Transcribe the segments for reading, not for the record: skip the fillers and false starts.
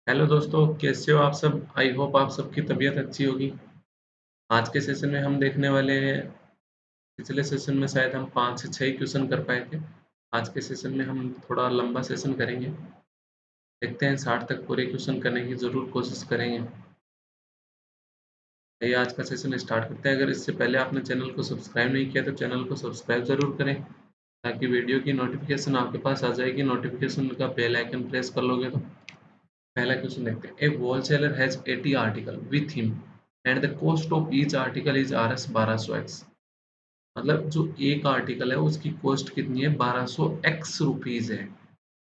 Hello दोस्तों, कैसे हो आप सब? आई होप आप सबकी तबीयत अच्छी होगी। आज के सेशन में हम देखने वाले हैं। पिछले सेशन में शायद हम 5 से 6 क्वेश्चन कर पाए थे। आज के सेशन में हम थोड़ा लंबा सेशन करेंगे। देखते हैं 60 तक पूरे क्वेश्चन करने की ज़रूर कोशिश करेंगे। चलिए आज का सेशन स्टार्ट करते हैं। अगर इससे पहले आपने चैनल को सब्सक्राइब नहीं किया तो चैनल को सब्सक्राइब ज़रूर करें, ताकि वीडियो की नोटिफिकेशन आपके पास आ जाएगी। नोटिफिकेशन का बेल आइकन प्रेस कर लोगे तो पहला क्वेश्चन देखते हैं। A wholesaler has 80 article with him and the cost of each article is R S 1200 x. मतलब जो एक आर्टिकल है उसकी कॉस्ट कितनी है? 1200 एक्स रुपीज है।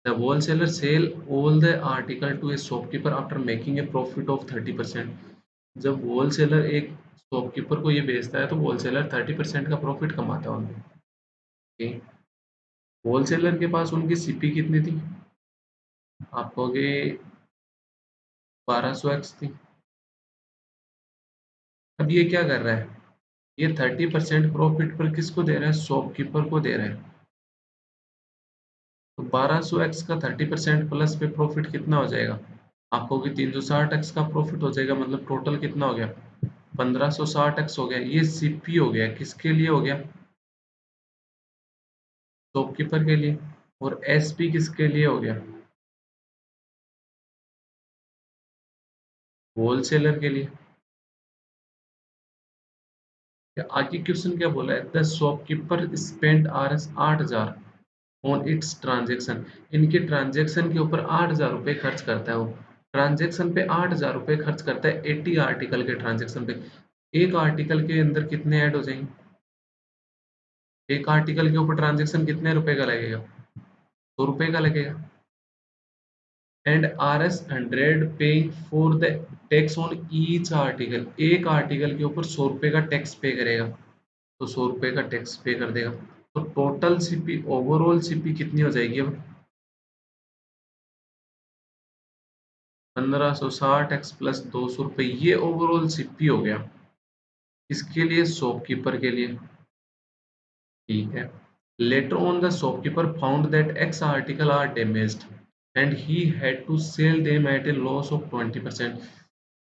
The wholesaler sell all the article to a shopkeeper after making a profit of 30%। जब wholesaler एक शॉपकीपर को ये बेचता है तो होलसेलर 30% का प्रॉफिट कमाता है उनमें। होलसेलर के पास उनकी सीपी कितनी थी? आप कहोगे 1200 एक्स थी। अब ये क्या कर रहा है? ये 30% प्रॉफिट पर किसको दे रहा है? शॉपकीपर को दे रहा है। तो 1200 एक्स का 30% प्लस पे प्रॉफिट कितना हो जाएगा? आपको कि 360 एक्स का प्रॉफिट हो जाएगा। मतलब टोटल कितना हो गया? 1560 एक्स हो गया। ये सीपी हो गया। किसके लिए हो गया? शॉपकीपर के लिए। और एसपी किसके लिए हो गया? होलसेलर के लिए। आगे क्वेश्चन क्या बोला है? The shopkeeper spend R S 8000 on it's transaction. इनके ट्रांजेक्शन के ऊपर 8000 रुपये खर्च करता है वो। ट्रांजेक्शन पे 8000 रुपये खर्च करता है 80 आर्टिकल के ट्रांजेक्शन पे। एक आर्टिकल के अंदर कितने ऐड हो जाएंगे? एक आर्टिकल के ऊपर ट्रांजेक्शन कितने रुपए का लगेगा? 100 रुपये का लगेगा। And R S 100 paying for the tax on each article. एक आर्टिकल के ऊपर 100 रुपये का टैक्स पे करेगा। तो 100 रुपये का टैक्स पे कर देगा। तो टोटल सीपी, ओवरऑल सीपी कितनी हो जाएगी अब? 1560 एक्स प्लस 200 रुपये। ये ओवरऑल सीपी हो गया। इसके लिए शॉपकीपर के लिए। ठीक है। Later on the shopkeeper found that X article are damaged and he had to sell them at a loss of 20%।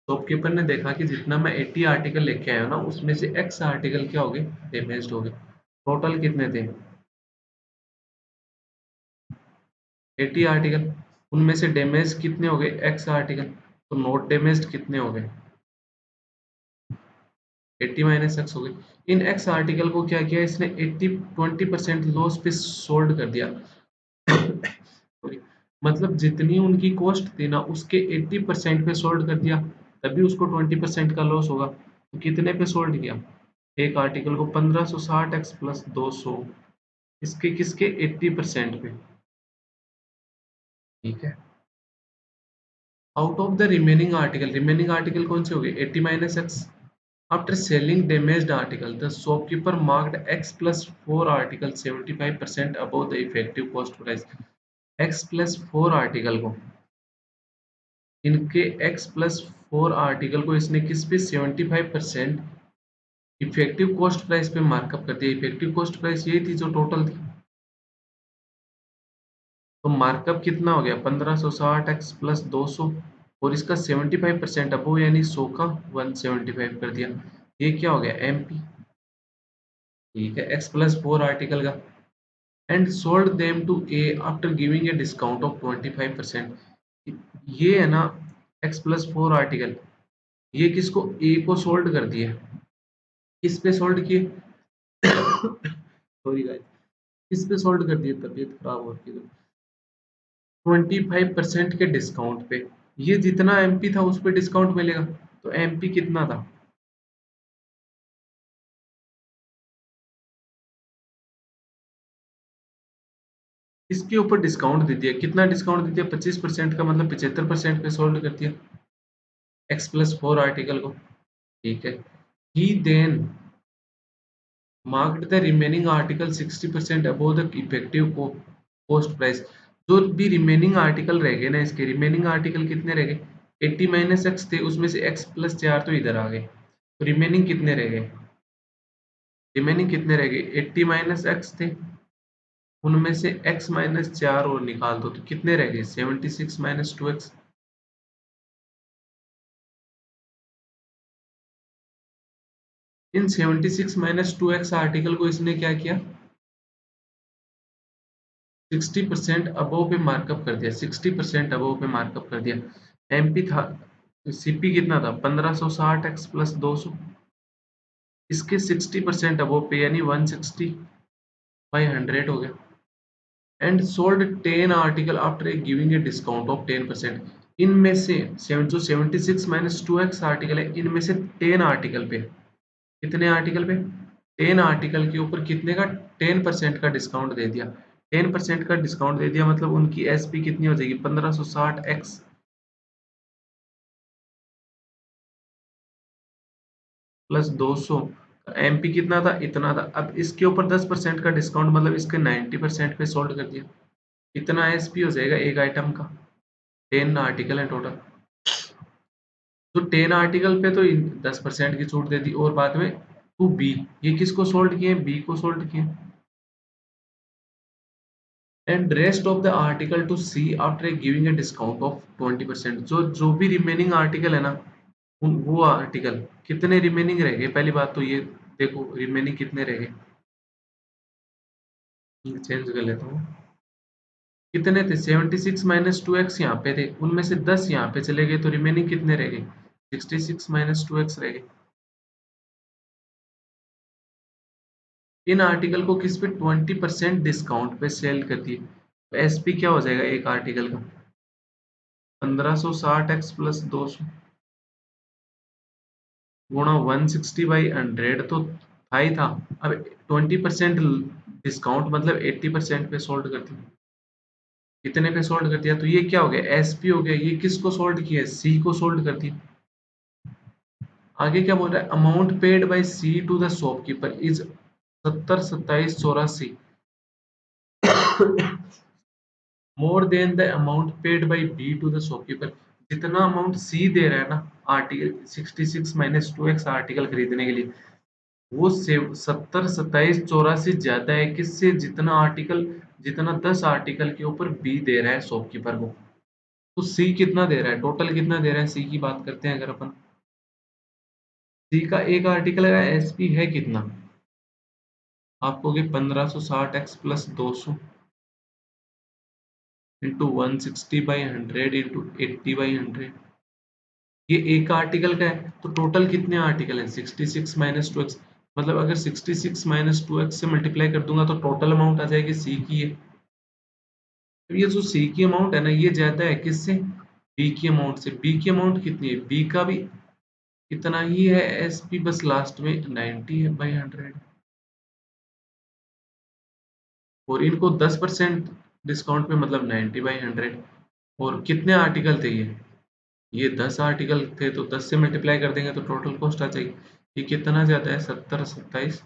Shopkeeper ने देखा कि जितना मैं 80 आर्टिकल लेके आया हूँ ना, उसमें से एक्स आर्टिकल क्या हो गए? डैमेज्ड हो गए। टोटल कितने थे? 80 आर्टिकल। उनमें से डैमेज कितने हो गए? X article. तो नॉट डैमेज्ड कितने हो गए? 80 माइनस एक्स हो गई। इन एक्स आर्टिकल को क्या किया इसने? 80 20% लॉस पे सोल्ड कर दिया। Sorry। मतलब जितनी उनकी कॉस्ट थी ना, उसके 80% पे सोल्ड कर दिया। तभी उसको 20% का लॉस होगा। तो कितने पे सोल्ड किया? एक आर्टिकल को 1560 एक्स प्लस 200। इसके किसके? 80% पे। ठीक है। Out of the remaining article कौन से हो गए? 80 minus x. After selling damaged article, the shopkeeper marked X plus 4 article 75% above the effective cost price. X plus 4 article को, इनके X plus 4 आर्टिकल को इसने किस पे? 75% इफेक्टिव कॉस्ट प्राइस पे मार्कअप कर दिया। इफेक्टिव कॉस्ट प्राइस यही थी जो टोटल थी। तो मार्कअप कितना हो गया? 1560 एक्स प्लस 200। और इसका 75% अबो यानी 100 का 175 कर दिया। ये क्या हो गया? एमपी। ठीक है। X plus 4 आर्टिकल का and sold them to a after giving a discount of 25%। ये है ना एक्स प्लस 4 आर्टिकल, ये किसको? ए को सोल्ड कर दिए। किस पे सोल्ड किए? Sorry guys. किस पे सोल्ड कर दिए? तबीयत खराब हो रही है। 25% के डिस्काउंट पे। ये जितना एमपी था उस पे डिस्काउंट मिलेगा। तो एमपी कितना था? इसके ऊपर डिस्काउंट दे दिया। कितना डिस्काउंट दे दिया? 25% का, मतलब 75% पे सोल्ड कर दिया एक्स प्लस 4 आर्टिकल को। ठीक है। ही then marked the remaining article 60% above the effective cost price। जो भी रिमेनिंग आर्टिकल रह गए ना, इसके रिमेनिंग आर्टिकल कितने रह गए? 80 माइनस एक्स थे, उसमें से एक्स प्लस 4 तो इधर आ गए। तो रिमेनिंग कितने रह गए? रिमेनिंग कितने रह गए? 80 माइनस एक्स थे, उनमें से एक्स माइनस 4 और निकाल दो तो कितने रह गए? 76 माइनस 2 एक्स। इन 76 माइनस 2x आर्टिकल को इसने क्या किया, 60% अबोव पे मार्कअप कर दिया, 60% अबोव पे मार्कअप कर दिया। एमपी था, सीपी कितना था 1560x प्लस 200, इसके 60% अबोव पे यानी 160 बाई 100 हो गया। And sold 10 article after a giving a discount of 10%। इनमें से जो 76 माइनस 2x आर्टिकल है, इनमें से 10 आर्टिकल पे, कितने आर्टिकल पे, 10 आर्टिकल के ऊपर कितने का, 10% का डिस्काउंट दे दिया। 10% का डिस्काउंट दे दिया मतलब उनकी एसपी कितनी हो जाएगी, 1560x प्लस 200। एमपी कितना था, इतना था। अब इसके ऊपर 10% का डिस्काउंट मतलब इसके 90% पे सोल्ड कर दिया, इतना एसपी हो जाएगा एक आइटम का। 10 आर्टिकल है टोटल, तो 10 आर्टिकल पे तो 10% की छूट दे दी। और बाद में टू बी, ये किसको सोल्ड किए, बी को सोल्ड किए। And rest of the article to C after giving a discount of 20%। जो जो भी रिमेनिंग आर्टिकल है ना, वो आर्टिकल कितने रिमेनिंग रह गए, पहली बात तो ये देखो रिमेनिंग कितने रह गए, चेंज कर लेता हूँ। कितने थे, 76 माइनस 2x यहाँ पे थे, उनमें से 10 यहाँ पे चले गए, तो रिमेनिंग कितने रह गए, 66 माइनस 2x रह गए। इन आर्टिकल को किस पे, 20% डिस्काउंट पे सेल कर दिए। एसपी क्या हो जाएगा एक आर्टिकल का, 1560x प्लस 200 गुणा 160 बाई 100 तो था ही था। अब 20% डिस्काउंट मतलब 80% पे सोल्ड कर दिया, कितने पे सोल्ड कर दिया, तो ये क्या हो गया, एसपी हो गया। ये किसको सोल्ड किया, सी को सोल्ड कर दिया। आगे क्या बोल रहा है, amount paid by C to the shopkeeper is 70 27 84 more than the amount paid by B to the shopkeeper. जितना अमाउंट सी दे रहा है ना आर्टिकल 66 माइनस 2x आर्टिकल खरीदने के लिए, वो 70 27 84 ज्यादा है किससे, जितना आर्टिकल, जितना 10 आर्टिकल के ऊपर बी दे रहा है शॉपकीपर को। तो सी कितना दे रहा है, टोटल कितना दे रहा है, सी की बात करते हैं अगर अपन। सी का एक आर्टिकल का एसपी है कितना, आपको 1560x प्लस 200 इंटू 160/100 इंटू 80/100। ये एक आर्टिकल का है, तो टोटल कितने आर्टिकल हैं, 66 माइनस 2x। मतलब अगर 66 माइनस 2x से मल्टीप्लाई कर दूंगा तो टोटल अमाउंट आ जाएगी सी की है। तो ये जो सी की अमाउंट है ना, ये ज्यादा है किससे, बी की अमाउंट से। बी की अमाउंट कितनी है, बी का भी इतना ही है एसपी, बस लास्ट में 90/100। और इनको 10% डिस्काउंट पे मतलब 90/100। और कितने आर्टिकल थे ये 10 आर्टिकल थे, तो 10 से मल्टीप्लाई कर देंगे तो टोटल कॉस्ट आ जाएगी। ये कितना ज्यादा है, 70 27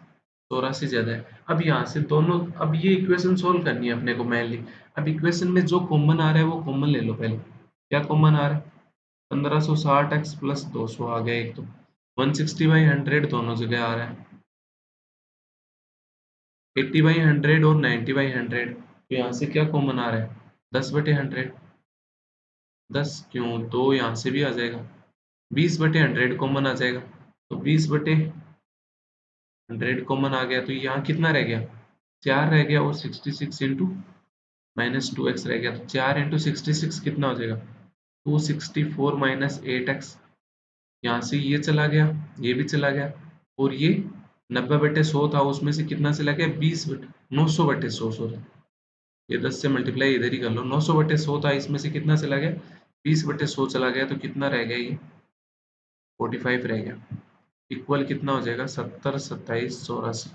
84 ज्यादा है। अब यहाँ से दोनों, अब ये इक्वेशन सोल्व करनी है अपने को मैनली। अब इक्वेशन में जो कॉमन आ रहा है वो कॉमन ले लो पहले। क्या कॉमन आ रहा है, 1560x प्लस 200 आ गया एक तो, 160/100 दोनों जगह आ रहा है, 80/100 और 90/100। तो यहाँ से क्या कॉमन आ रहा है, 10/100। 10 क्यों, दो यहाँ से भी आ जाएगा, 20/100 कॉमन आ जाएगा। तो 20/100 कॉमन आ गया, तो यहाँ कितना रह गया, 4 रह गया, और 66 इंटू माइनस 2x रह गया। तो 4 इंटू 66 कितना हो जाएगा, 264 माइनस 8x। यहाँ से ये चला गया, ये भी चला गया, और ये 90/100 था, उसमें से कितना चला गया, 900/100 सॉरी। ये 10 से मल्टीप्लाई इधर ही कर लो, 900/100 था, इसमें से कितना चला गया, 20/100 चला गया, तो कितना रह गया ये, 45 रह गया। इक्वल कितना हो जाएगा, 70 27 84।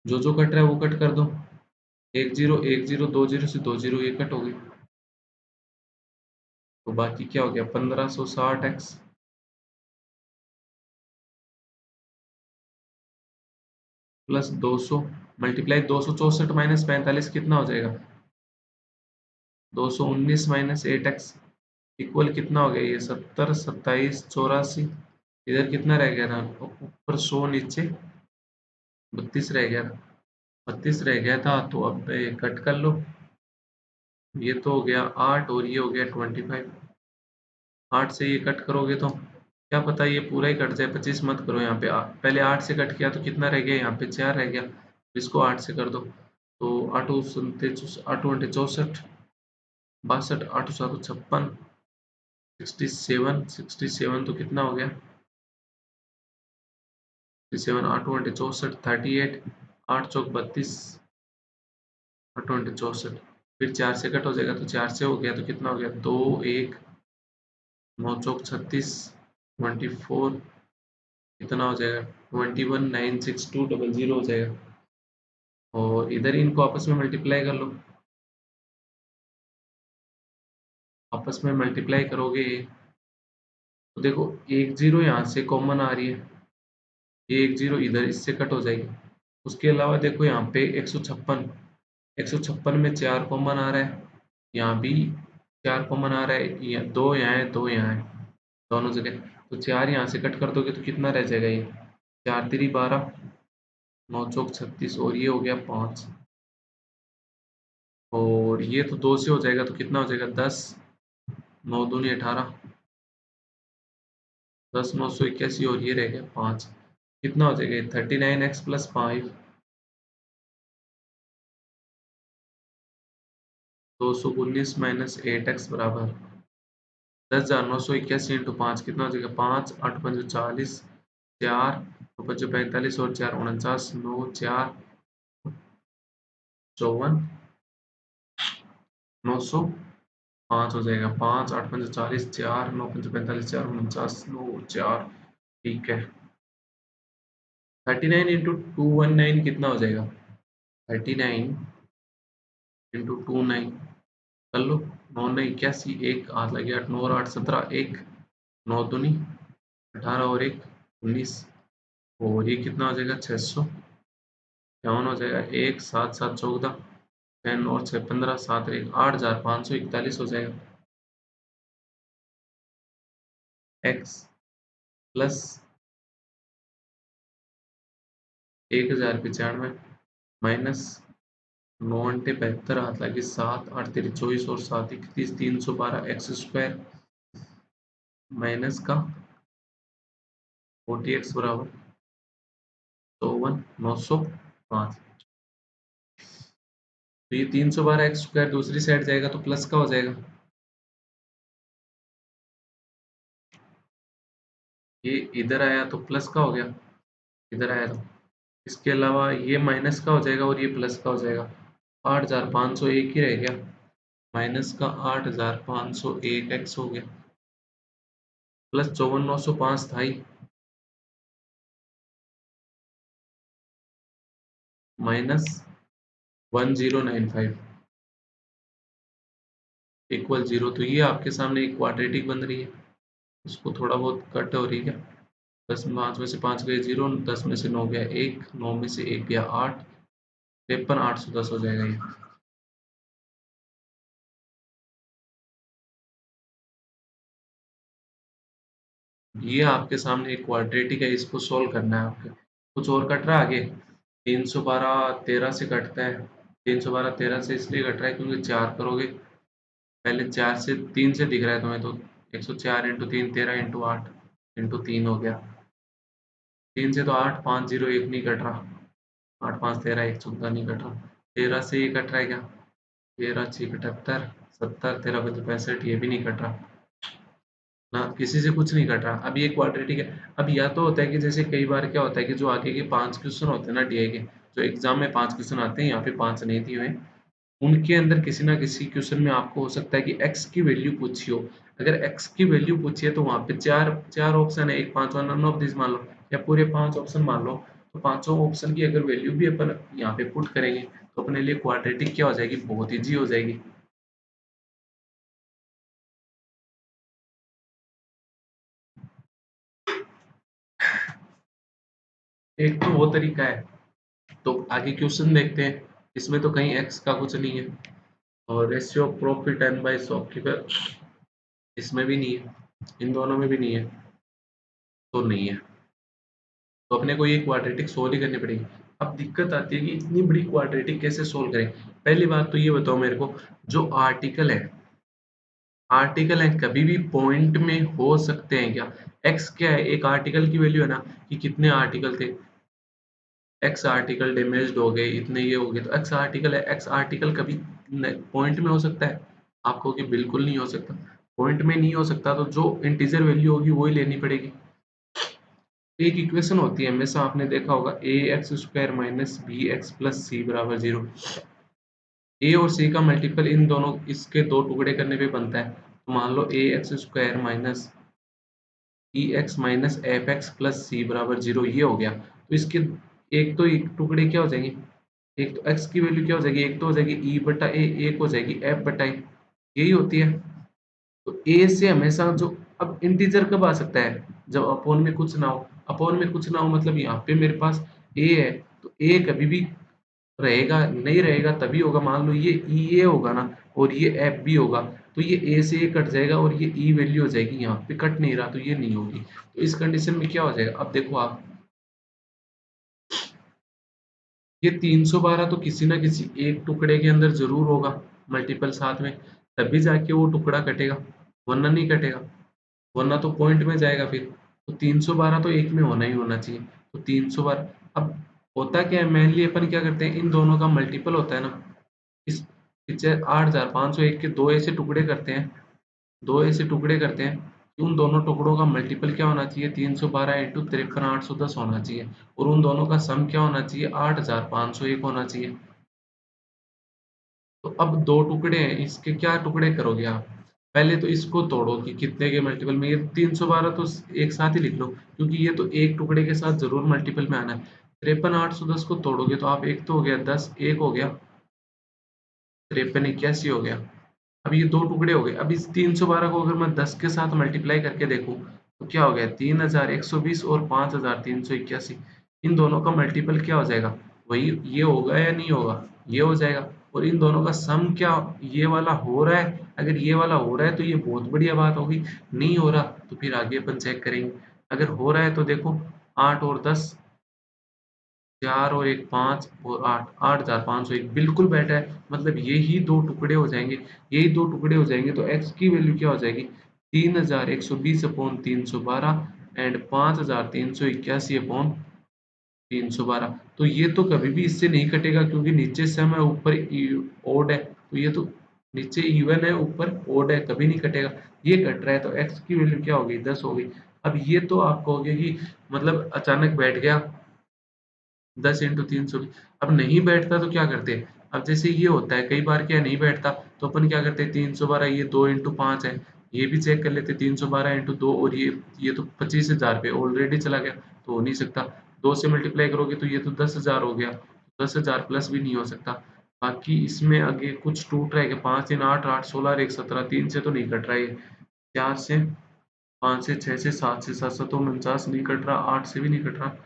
जो जो कट रहा है वो कट कर दो, 1 0 1 0 2 0 से 2 0 ये कट हो गई। तो बाकी क्या हो गया, 1560x प्लस 200 मल्टीप्लाई 264 माइनस 45 कितना हो जाएगा, 219 माइनस 8x इक्वल कितना हो गया, ये 70 27 84। इधर कितना रह गया था, ऊपर 100 नीचे 32 रह गया था, 32 रह गया था। तो अब ये कट कर लो, ये तो हो गया 8 और ये हो गया 25। 8 से ये कट करोगे तो क्या पता ये पूरा ही कट जाए, 25 मत करो यहाँ पे। पहले 8 से कट किया तो कितना रह गया, यहाँ पे 4 रह गया, इसको 8 से कर दो तो 8 8 घंटे 64, 62, 8 7 56, 67, 67 तो कितना हो गया, 67, 8 घंटे 64, 38, 8 चौक 32, 8 घंटे 64, फिर 4 से कट हो जाएगा तो 4 से हो गया तो कितना हो गया, 2 1, 9 चौक 36, 24, कितना हो जाएगा, 21 96200 हो जाएगा। और इधर ही इनको आपस में मल्टीप्लाई कर लो, आपस में मल्टीप्लाई करोगे तो देखो एक जीरो यहाँ से कॉमन आ रही है, ये एक जीरो इधर इससे कट हो जाएगी। उसके अलावा देखो यहाँ पे 156, 156 में 4 कॉमन आ रहा है, यहाँ भी 4 कॉमन आ रहा है, यहाँ दो यहाँ है, दो यहाँ है, दोनों जगह। तो 4 यहाँ से कट कर दोगे तो कितना रह जाएगा, ये 4 3 12, 9 चौक 36, और ये हो गया 5, और ये तो 2 से हो जाएगा तो कितना हो जाएगा, 10, 9 दूनी 18, 10 981, और ये रह गया 5, कितना हो जाएगा, 39x प्लस 5, 219 माइनस 8x बराबर 10,981 इंटू 5, कितना हो जाएगा, 5 8 5 40, 4 2 5 45, और 4 49, 9 4 54, 905 हो जाएगा, 5 8 5 40, 4 9 5 45, 4 49, 9 4, ठीक है। 39 इंटू 219 कितना हो जाएगा, 39 इंटू 29 कर लो, 9 9 81, एक हाथ लग गया, 8 9 और 8 17, एक 9 दूनी 18, और एक 19, और ये कितना हो जाएगा, 600, इक्यावन हो जाएगा, एक 7 7 14, 10 और 6 15, 7 एक 8,541 हो जाएगा। एक्स प्लस 1095 माइनस 9 अंटे 72, हाथ लगे 7 8 तेरी 24, और 7 31, 312 एक्स स्क्वायर माइनस का 40 एक्स बराबर 54 905। तो ये 312 एक्स स्क्वायर दूसरी साइड जाएगा तो प्लस का हो जाएगा, ये इधर आया तो प्लस का हो गया, इधर आया तो। इसके अलावा ये माइनस का हो जाएगा और ये प्लस का हो जाएगा, 8,501 ही रह गया, माइनस का 8,501 एक्स हो गया, प्लस 54,905 था ही, माइनस 1095 इक्वल जीरो। तो ये आपके सामने एक क्वाड्रेटिक बन रही है, इसको थोड़ा बहुत कट हो रही है, 10 में से 5 गए जीरो, 10 में से 9 गया एक, 9 में से 1 गया 8, 53 810 हो जाएगा ये। ये आपके सामने एक क्वाड्रेटिक है, इसको सोल्व करना है आपको। कुछ और कट रहा है आगे, 312 13 से कटता है, 312 13 से इसलिए कट रहा है क्योंकि 4 करोगे, पहले 4 से 3 से दिख रहा है तुम्हें, तो 104 इंटू 3 13 इंटू 8 इंटू 3 हो गया, 3 से तो 8 5 0 1 नहीं कट रहा, 8 5 13 1 14 नहीं कट रहा, 13 से ये कट रहा है क्या, 13 6 78, 70 13 5 65, ये भी नहीं कट रहा ना, किसी से कुछ नहीं कट रहा। अब ये क्वाड्रेटिक है। अब या तो होता है कि जैसे कई बार क्या होता है कि जो आगे के 5 क्वेश्चन होते हैं ना डीआई के, जो एग्जाम में 5 क्वेश्चन आते हैं, यहाँ पे 5 नहीं दिए हुए, उनके अंदर किसी ना किसी क्वेश्चन में आपको हो सकता है कि x की वैल्यू पूछी हो। अगर x की वैल्यू पूछी है तो वहाँ पे चार चार ऑप्शन है, एक पांचवा नन ऑफ दिस मान लो, या पूरे 5 ऑप्शन मान लो, तो पांचों ऑप्शन की अगर वैल्यू भी अपन यहाँ पे पुट करेंगे तो अपने लिए क्वाड्रेटिक क्या हो जाएगी, बहुत ईजी हो जाएगी। एक तो वो तरीका है। तो आगे क्वेश्चन देखते हैं, इसमें तो कहीं x का कुछ नहीं है, और ratio of profit and by shopkeeper इसमें भी नहीं है, इन दोनों में भी नहीं है, तो नहीं है, तो अपने को ये क्वाड्रेटिक सोल्व ही करनी पड़ेगी। अब दिक्कत आती है कि इतनी बड़ी क्वाड्रेटिक कैसे सोल्व करें। पहली बात तो ये बताओ मेरे को, जो आर्टिकल है आर्टिकल है, कभी भी पॉइंट में हो सकते हैं क्या? एक्स क्या है? एक आर्टिकल की वैल्यू है ना कि कितने आर्टिकल थे, एक्स आर्टिकल डैमेज्ड हो गए, इतने ये हो गए, तो एक्स आर्टिकल है, एक्स आर्टिकल कभी पॉइंट में हो सकता है? आप कहोगे बिल्कुल नहीं हो सकता। पॉइंट में नहीं हो सकता तो जो इंटीजर वैल्यू होगी वही लेनी पड़ेगी। एक इक्वेशन होती है, हमेशा आपने देखा होगा, a x square minus b x plus c बराबर 0। ए और सी का मल्टीपल इन दोनों इसके दो टुकड़े करने पे बनता है। तो मान लो a x square minus e x minus f x plus c बराबर 0, ये हो गया। तो इसके एक तो एक टुकड़े क्या हो जाएंगे, एक तो एक्स की वैल्यू क्या हो जाएगी, एक तो हो जाएगी ई बटा ए, एक हो जाएगी एफ बटा ए, यही होती है। तो ए से हमेशा जो, अब इंटीजर कब आ सकता है, जब अपोन में कुछ ना हो। अपोन में कुछ ना हो मतलब यहाँ पे मेरे पास ए है, तो ए कभी भी रहेगा नहीं, रहेगा तभी होगा, मान लो ये ई ए होगा ना और ये एफ बी होगा, तो ये ए से ए कट जाएगा और ये ई वैल्यू हो जाएगी, यहाँ पे कट नहीं रहा तो ये नहीं होगी। तो इस कंडीशन में क्या हो जाएगा, अब देखो आप, ये 312 तो किसी ना किसी एक टुकड़े के अंदर जरूर होगा, मल्टीपल साथ में, तभी जाके वो टुकड़ा कटेगा, वरना नहीं कटेगा, वरना तो पॉइंट में जाएगा फिर। तो 312 तो एक में होना ही होना चाहिए। तो 312, अब होता क्या है, मेनली अपन क्या करते हैं, इन दोनों का मल्टीपल होता है ना, इस पीछे 8501 के दो ऐसे टुकड़े करते हैं, दो ऐसे टुकड़े करते हैं कि उन दोनों टुकड़ों का मल्टीपल क्या होना चाहिए, 312 इंटू 53,810 होना चाहिए, और उन दोनों का सम क्या होना चाहिए, 8501 होना चाहिए। तो अब दो टुकड़े हैं, इसके क्या टुकड़े करोगे आप, पहले तो इसको तोड़ो कि कितने के मल्टीपल में, ये 312 तो एक साथ ही लिख लो, क्योंकि ये तो एक टुकड़े के साथ जरूर मल्टीपल में आना है। 53,810 को तोड़ोगे तो आप, एक तो हो गया 10, एक हो गया 5381 हो गया। अब ये दो टुकड़े हो गए, अब इस 312 को अगर मैं 10 के साथ मल्टीप्लाई करके देखूं तो क्या हो गया, 3120 और 5381, इन दोनों का मल्टीपल क्या हो जाएगा, वही ये होगा या नहीं होगा, ये हो जाएगा। और इन दोनों का सम क्या, ये वाला हो रहा है, अगर ये वाला हो रहा है तो ये बहुत बढ़िया बात होगी, नहीं हो रहा तो फिर आगे अपन चेक करेंगे। अगर हो रहा है तो देखो, 8 और 10, 4 और 1 5 और 8, 8501 बिल्कुल बैठा है, मतलब यही दो टुकड़े हो जाएंगे, यही दो टुकड़े हो जाएंगे, तो x की वैल्यू क्या हो जाएगी, 3120 अपॉन 312 एंड 5381 अपॉन 312। तो ये तो कभी भी इससे नहीं कटेगा, क्योंकि नीचे सम है ऊपर ओड है, तो ये तो नीचे इवन है ऊपर ओड है, कभी नहीं कटेगा। ये कट रहा है तो x की वैल्यू क्या होगी, 10 होगी। अब ये तो आप कहोगे कि मतलब अचानक बैठ गया, 10 इंटू 300, अब नहीं बैठता तो क्या करते हैं, अब जैसे ये होता है कई बार, क्या नहीं बैठता तो अपन क्या करते हैं, 312 ये 2 इंटू 5 है, ये भी चेक कर लेते, 312 इंटू 2, और ये तो 25,000 पे ऑलरेडी चला गया, तो हो नहीं सकता। 2 से मल्टीप्लाई करोगे तो ये तो 10,000 हो गया, 10,000 प्लस भी नहीं हो सकता। बाकी इसमें आगे कुछ टूट रहा है कि 5 3 8 8 16 और 1 17, 3 से तो नहीं कट रहा है, 4 से, 5 से, 6 से, 7 से, 7 7 49 नहीं कट रहा, 8 से भी नहीं कट रहा,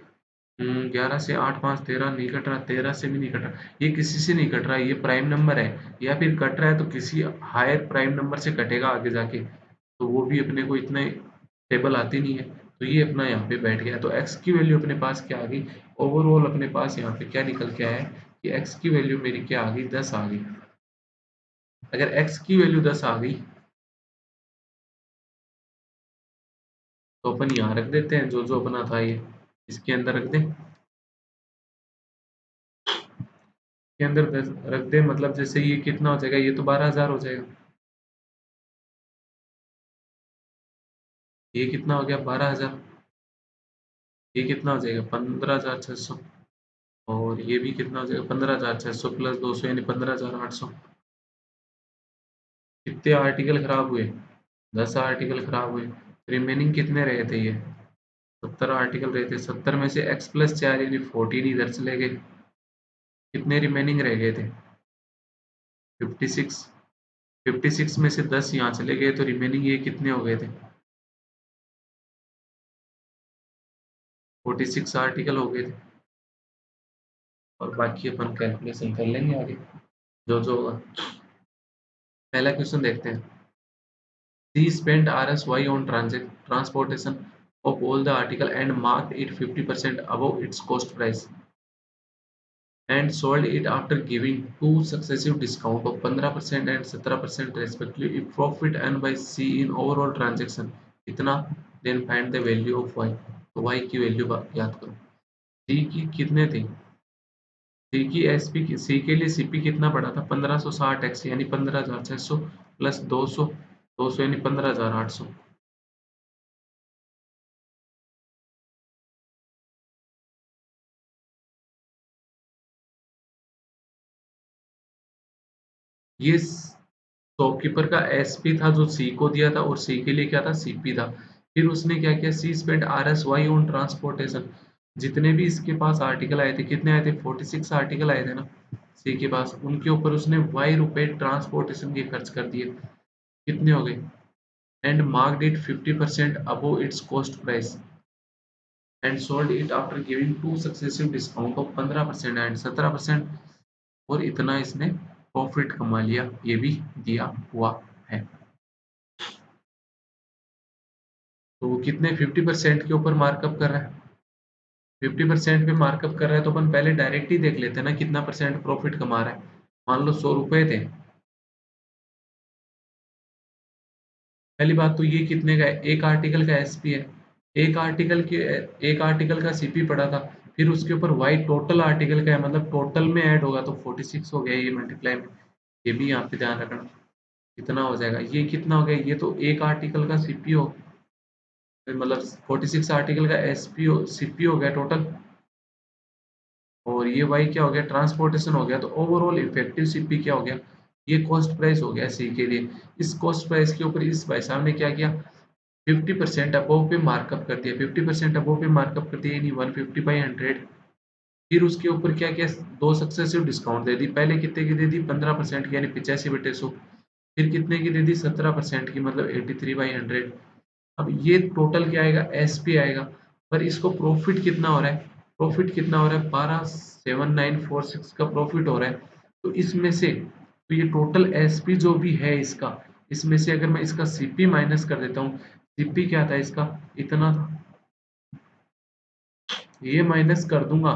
11 से, 8 5 13 नहीं कट रहा, 13 से भी नहीं कट रहा, ये किसी से नहीं कट रहा, ये प्राइम नंबर है, या फिर कट रहा है तो किसी हायर प्राइम नंबर से कटेगा आगे जाके, तो वो भी अपने को इतने टेबल आती नहीं है। तो ये अपना यहाँ पे बैठ गया, तो x की वैल्यू अपने पास क्या आ गई, ओवरऑल अपने पास यहाँ पे क्या निकल के आया है कि x की वैल्यू मेरी क्या आ गई, 10 आ गई। अगर x की वैल्यू 10 आ गई तो अपन यहाँ रख देते हैं, जो जो अपना था ये इसके अंदर रख दें, के अंदर रख दे, मतलब जैसे ये कितना हो जाएगा, ये तो 12,000 हो जाएगा, ये कितना हो गया 12,000, ये कितना हो जाएगा 15,600, और ये भी कितना हो जाएगा 15,600 प्लस 200 यानी 15,800। कितने आर्टिकल खराब हुए, 10 आर्टिकल खराब हुए, रिमेनिंग कितने रहे थे ये, 70 आर्टिकल रहे थे, 70 में से x प्लस 4 यानी 14 इधर चले गए, कितने रिमेनिंग रह गए थे, 56, 56 में से 10 यहाँ चले गए तो रिमेनिंग ये कितने हो गए थे, 46 आर्टिकल हो गए थे। और बाकी अपन कैलकुलेशन कर लेंगे आगे, जो जो होगा। पहला क्वेश्चन देखते हैं, सी spent RSY on transportation of all the article and marked it 50% above its cost price and sold it after giving two successive discount of 15% and 17% respectively. If profit earned by C in overall transaction इतना, then find the value of Y. तो Y की value याद करो। C की कितने थी? C की SP की C के लिए CP कितना पड़ा था? 1560 x यानी 15600 प्लस 200 200 यानी 15800। ये शॉपकीपर का एसपी था जो सी को दिया था और सी के लिए क्या था? सीपी था। फिर उसने क्या किया? C spend R S y on transportation. जितने भी इसके पास आर्टिकल आए थे, कितने आए थे? 46 आर्टिकल आए थे ना सी के पास, उनके ऊपर उसने वाई रुपए ट्रांसपोर्टेशन के खर्च कर दिए। कितने हो गए? And marked it 50% above it's cost price and sold it after giving two successive discount of 15% and 17%। और इतना इसने प्रॉफिट कमा लिया, ये भी दिया हुआ है। तो कितने? 50% के ऊपर मार्कअप कर रहा है। 50% पे मार्कअप कर रहा है तो अपन पहले डायरेक्ट ही देख लेते हैं ना कितना परसेंट प्रॉफिट कमा रहा है। मान लो 100 रुपए थे। पहली बात तो ये कितने का है? एक आर्टिकल का एसपी है। एक आर्टिकल के एक आर्टिकल का सीपी पड़ा था। फिर उसके ऊपर वाई टोटल आर्टिकल का है, मतलब टोटल में ऐड होगा तो 46 हो गया ये मल्टीप्लाई में। ये भी यहाँ पे ध्यान रखना। कितना हो जाएगा? ये कितना हो गया? ये तो एक आर्टिकल का सीपी हो, मतलब 46 आर्टिकल का एसपी हो, सीपी हो गया टोटल। और ये वाई क्या हो गया? ट्रांसपोर्टेशन हो गया। तो ओवरऑल इफेक्टिव सीपी क्या हो गया? ये कॉस्ट प्राइस हो गया सी के लिए। इस कॉस्ट प्राइस के ऊपर इस भाई साहब ने क्या किया? 50% अबव पे मार्कअप कर दिया। 50% अबव पे मार्कअप कर दिया यानी 150/100। फिर उसके ऊपर क्या किया? दो सक्सेसिव डिस्काउंट दे दी। पहले कितने की दे दी? 15% की यानी 85/100। फिर कितने की दे दी? 17% की मतलब 83/100। अब ये टोटल क्या आएगा? एसपी आएगा। पर इसको प्रॉफिट कितना हो रहा है? प्रॉफिट कितना हो रहा है? 12,7946 का प्रॉफिट हो रहा है। तो इसमें से तो ये टोटल एसपी जो भी है इसका, इसमें से अगर मैं इसका सीपी माइनस कर देता हूँ, सीपी क्या था इसका? इतना था। ये माइनस कर दूंगा,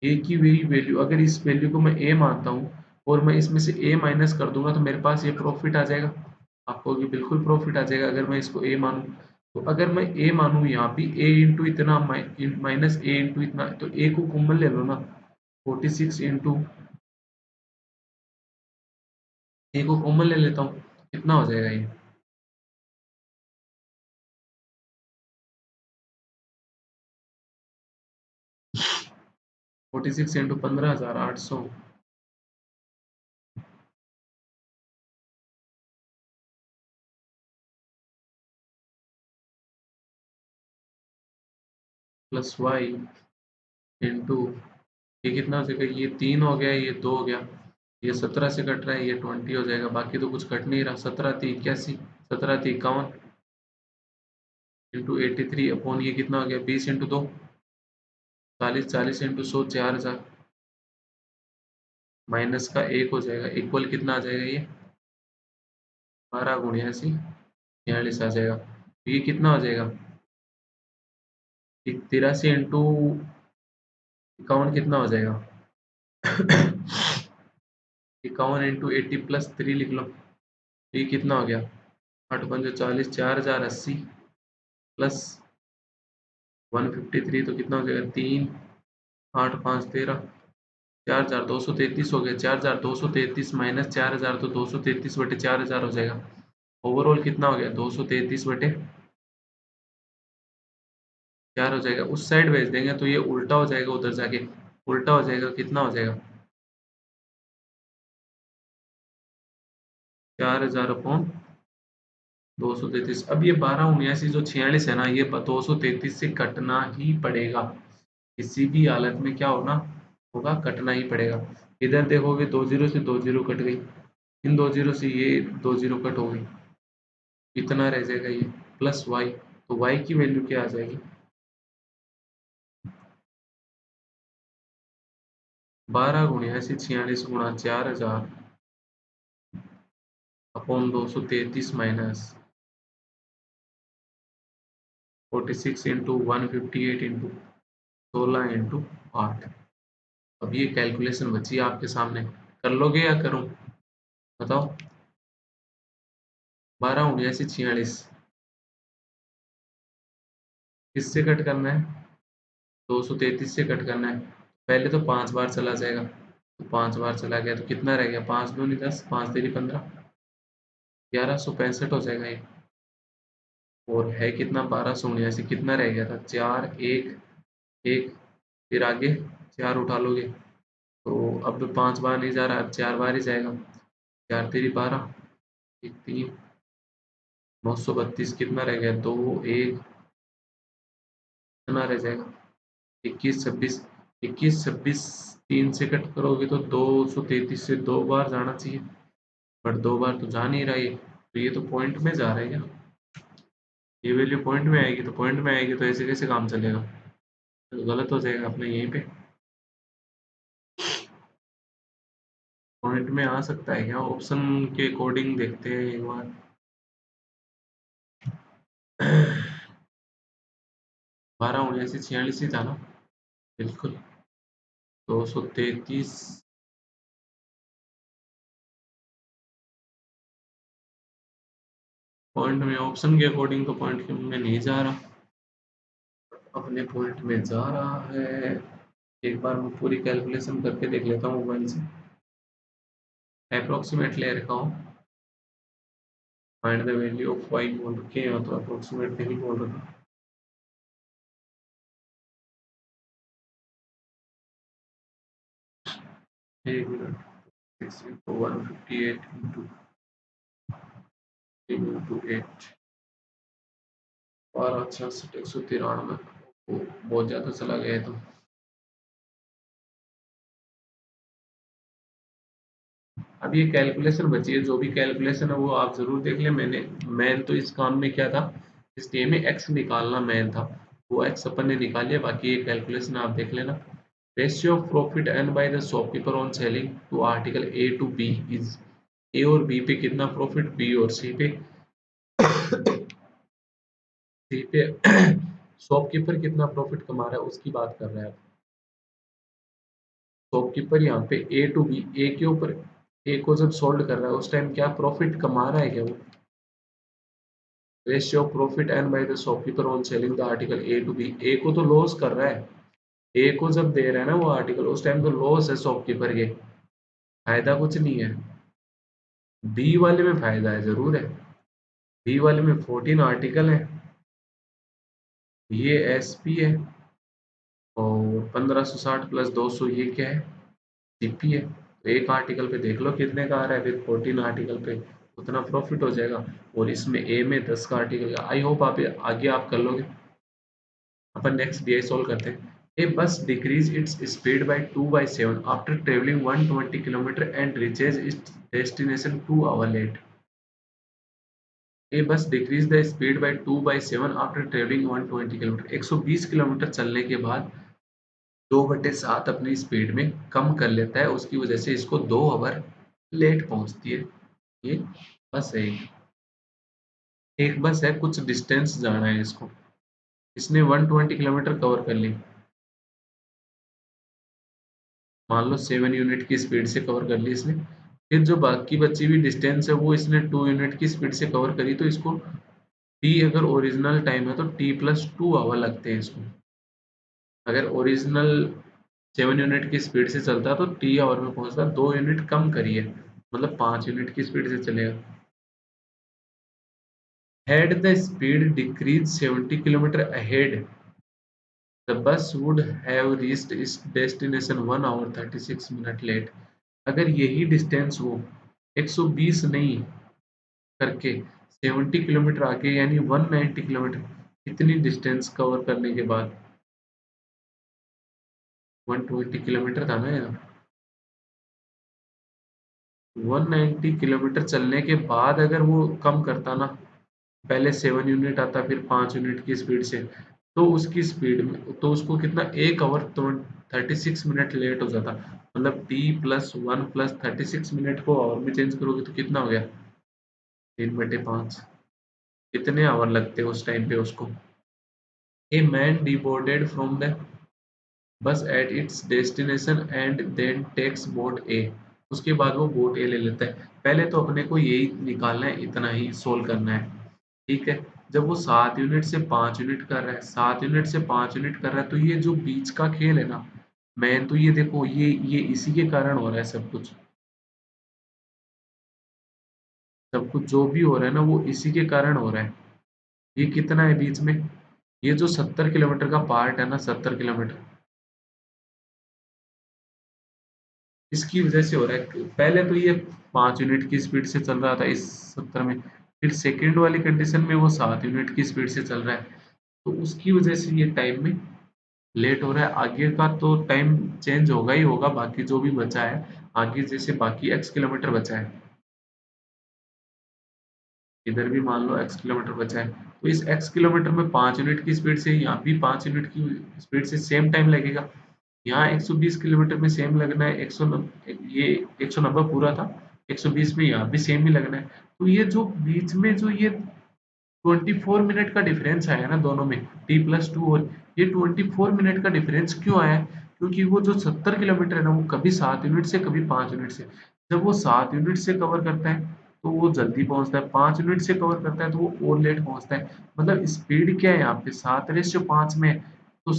ए की वही वैल्यू, अगर इस वैल्यू को मैं ए मानता हूँ और मैं इसमें से ए माइनस कर दूंगा तो मेरे पास ये प्रॉफिट आ जाएगा। आपको भी बिल्कुल प्रॉफिट आ जाएगा अगर मैं इसको ए मानूं। तो अगर मैं ए मानूं यहाँ भी ए इंटू इतना माइनस ए इंटू इतना, तो ए को कॉमन ले लो ना। 46 इंटू ए को कॉमन ले लेता हूँ, कितना हो जाएगा ये? 46 इंटू 15,800 प्लस वाई इंटू, ये कितना हो जाएगा? ये 3 हो गया, ये 2 हो गया, ये 17 से कट रहा है, ये 20 हो जाएगा। बाकी तो कुछ कट नहीं रहा। 17 × 3 = 81, 17 × 3 = 51 इंटू 83 अपॉन ये कितना हो गया? 20 इंटू 2 40, 40 इंटू 100 4000 माइनस का 1 हो जाएगा। इक्वल कितना आ जाएगा ये? 12 × 80 46 आ जाएगा। तो ये कितना हो जाएगा? 83 इंटू 51 कितना हो जाएगा? 51 इंटू 80 प्लस 3 लिख लो। ये कितना हो गया? 8×5 = 40, 4080 प्लस 153 तो कितना हो जाएगा? 3 8 5 13, 4233 हो गया। 4233 माइनस 4000 तो 233/4000 हो जाएगा। ओवरऑल कितना हो गया? 233/4 हो जाएगा। उस साइड भेज देंगे तो ये उल्टा हो जाएगा, उधर जाके उल्टा हो जाएगा। कितना हो जाएगा? 4000 अपॉन 233। अब ये 1279 जो 46 है ना, ये 233 से कटना ही पड़ेगा। किसी भी हालत में क्या होना होगा? कटना ही पड़ेगा। इधर देखोगे 2 जीरो से 2 जीरो कट गई, इन 2 जीरो से ये 2 जीरो कट हो गई, इतना रह जाएगा ये प्लस वाई। तो वाई की वैल्यू क्या आ जाएगी? 12 × 86 46 × 4000 upon 233 minus 46 into 158 into 16 into 8। अब ये कैलकुलेशन बची है आपके सामने, कर लोगे या करूं? बताओ। 12 × 46, किससे कट करना है? 233 से कट करना है। पहले तो 5 बार चला जाएगा, तो 5 बार चला गया तो कितना रह गया? 5 दूनी 10, 5 तेरी 15, 1165 हो जाएगा ये। और है कितना? 1279, कितना रह गया था? 4 1 1, फिर आगे 4 उठा लोगे तो अब 5 बार नहीं जा रहा, अब 4 बार ही जाएगा। 4 तेरी 12, 1 3, 932, कितना रह गया? 2 1, कितना रह जाएगा? 21 26, 21 26 3 से कट करोगे तो 233 से 2 बार जाना चाहिए, बट 2 बार तो जा नहीं रहा ये, तो ये तो पॉइंट में जा रहा है क्या? ये वैल्यू पॉइंट में आएगी, तो पॉइंट में आएगी तो ऐसे कैसे काम चलेगा? तो गलत हो जाएगा अपने यहीं पे। पॉइंट में आ सकता है क्या? ऑप्शन के अकॉर्डिंग देखते हैं एक बार। 12 × 49 46 ही था ना? बिल्कुल। 233 पॉइंट में, ऑप्शन के अकॉर्डिंग तो पॉइंट में नहीं जा रहा, अपने पॉइंट में जा रहा है। एक बार मैं पूरी कैलकुलेशन करके देख लेता हूँ मोबाइल से, अप्रोक्सीमेट ले रखा हूँ। Find the value of Y बोल रखे हैं तो अप्रोक्सीमेट नहीं बोल रखा। एक मिनट। 158 इंटू 8, 12 66 193, बहुत ज़्यादा चला गया है तो। अब ये कैलकुलेशन बची है, जो भी कैलकुलेशन है वो आप जरूर देख लें। मैंने मैन तो इस काम में क्या था, इस डे में एक्स निकालना मैन था, वो एक्स अपन ने निकाल लिया, बाकी ये कैलकुलेशन आप देख लेना। Ratio of profit earn by the shopkeeper on selling to article A to B is, A और बी पे कितना प्रॉफिट, बी और सी पे, सी पे शॉपकीपर कितना प्रॉफिट कमा रहा है उसकी बात कर रहे हैं। शॉपकीपर यहाँ पे ए टू बी, ए के ऊपर, ए को जब सोल्ड कर रहा है उस टाइम क्या प्रॉफिट कमा रहा है क्या वो? Ratio of profit earn by the shopkeeper on selling the article A to B, A को तो लॉस कर रहा है, ए को जब दे रहा है ना वो आर्टिकल उस टाइम तो लॉस है शॉपकीपर के, फायदा कुछ नहीं है। बी वाले में फायदा है, जरूर है। बी वाले में 14 आर्टिकल है, ये एस पी है, और 1560 प्लस 200 ये क्या है? सीपी है। तो एक आर्टिकल पे देख लो कितने का आ रहा है, फिर 14 आर्टिकल पे उतना प्रॉफिट हो जाएगा। और इसमें ए में 10 का आर्टिकल का, आई होप आप आगे आप कर लोगे। अपन नेक्स्ट डीआई सॉल्व करते हैं। A bus decrease its speed by 2/7 after travelling 120 kilometre and reaches its destination 2 hour late. A bus decrease the speed by 2/7 after travelling 120 kilometre, 120 kilometre चलने के बाद 2/7 अपनी स्पीड में कम कर लेता है, उसकी वजह से इसको 2 आवर लेट पहुंचती है। ये बस है, एक बस है, कुछ डिस्टेंस जाना है इसको, इसने 120 किलोमीटर कवर कर ली, मान लो 7 यूनिट की स्पीड से कवर कर ली इसने। फिर जो बाकी बची हुई डिस्टेंस है वो इसने 2 यूनिट की स्पीड से कवर करी, तो इसको टी, अगर ओरिजिनल टाइम है तो T+2 आवर लगते हैं इसको। अगर ओरिजिनल 7 यूनिट की स्पीड से चलता तो T आवर में पहुंचता, 2 यूनिट कम करिए, मतलब 5 यूनिट की स्पीड से चलेगा। Had the speed decreased 70 kilometer ahead, the bus would have reached its destination 1 hour 36 minute late. अगर यही डिस्टेंस वो 120 नहीं करके 70 किलोमीटर आगे, यानी 190 किलोमीटर, इतनी डिस्टेंस कवर करने के बाद, 120 किलोमीटर था ना यार, 190 किलोमीटर चलने के बाद अगर वो कम करता ना, पहले 7 यूनिट आता फिर 5 यूनिट की स्पीड से, तो उसकी स्पीड में तो उसको कितना, 1 आवर तो 36 मिनट लेट हो जाता। मतलब T+1 प्लस 36 मिनट को आवर में चेंज करोगे तो कितना हो गया? 3/5। कितने आवर लगते हैं उस टाइम पे उसको? A man deboarded from the bus at its destination and then takes boat A. उसके बाद वो बोट ए ले लेता है। पहले तो अपने को यही निकालना है, इतना ही सोल्व करना है। ठीक है। जब वो 7 यूनिट से 5 यूनिट कर रहा है, 7 यूनिट से 5 यूनिट कर रहा है, तो ये जो बीच का खेल है ना, मैं तो ये देखो, ये इसी के कारण हो रहा है सब कुछ। सब कुछ जो भी हो रहा है ना, वो इसी के कारण हो रहा है। ये कितना है बीच में? ये जो 70 किलोमीटर का पार्ट है ना, 70 किलोमीटर, इसकी वजह से हो रहा है। पहले तो ये 5 यूनिट की स्पीड से चल रहा था इस 70 में, फिर सेकंड वाली कंडीशन में वो 7 यूनिट की स्पीड से चल रहा है, तो उसकी वजह से ये टाइम में लेट हो रहा है। आगे का तो टाइम चेंज होगा ही होगा, बाकी जो भी बचा है आगे, जैसे बाकी एक्स किलोमीटर बचा है, इधर भी मान लो एक्स किलोमीटर बचा है, तो इस एक्स किलोमीटर में 5 यूनिट की स्पीड से, यहाँ भी 5 यूनिट की स्पीड से सेम टाइम लगेगा। यहाँ 120 किलोमीटर में सेम लगना है, 190, ये 190 पूरा था, 120 में यहाँ भी सेम ही लगना है। तो ये जो बीच में जो ये 24 मिनट का डिफरेंस आया ना दोनों में, t+2, और ये 24 मिनट का डिफरेंस क्यों आया? क्योंकि वो जो 70 किलोमीटर है ना, वो कभी 7 यूनिट से, कभी 5 यूनिट से। जब वो 7 यूनिट से कवर करता है तो वो जल्दी पहुंचता है, 5 यूनिट से कवर करता है तो वो और लेट पहुंचता है। मतलब स्पीड क्या है यहाँ पे, 7:5 में है। तो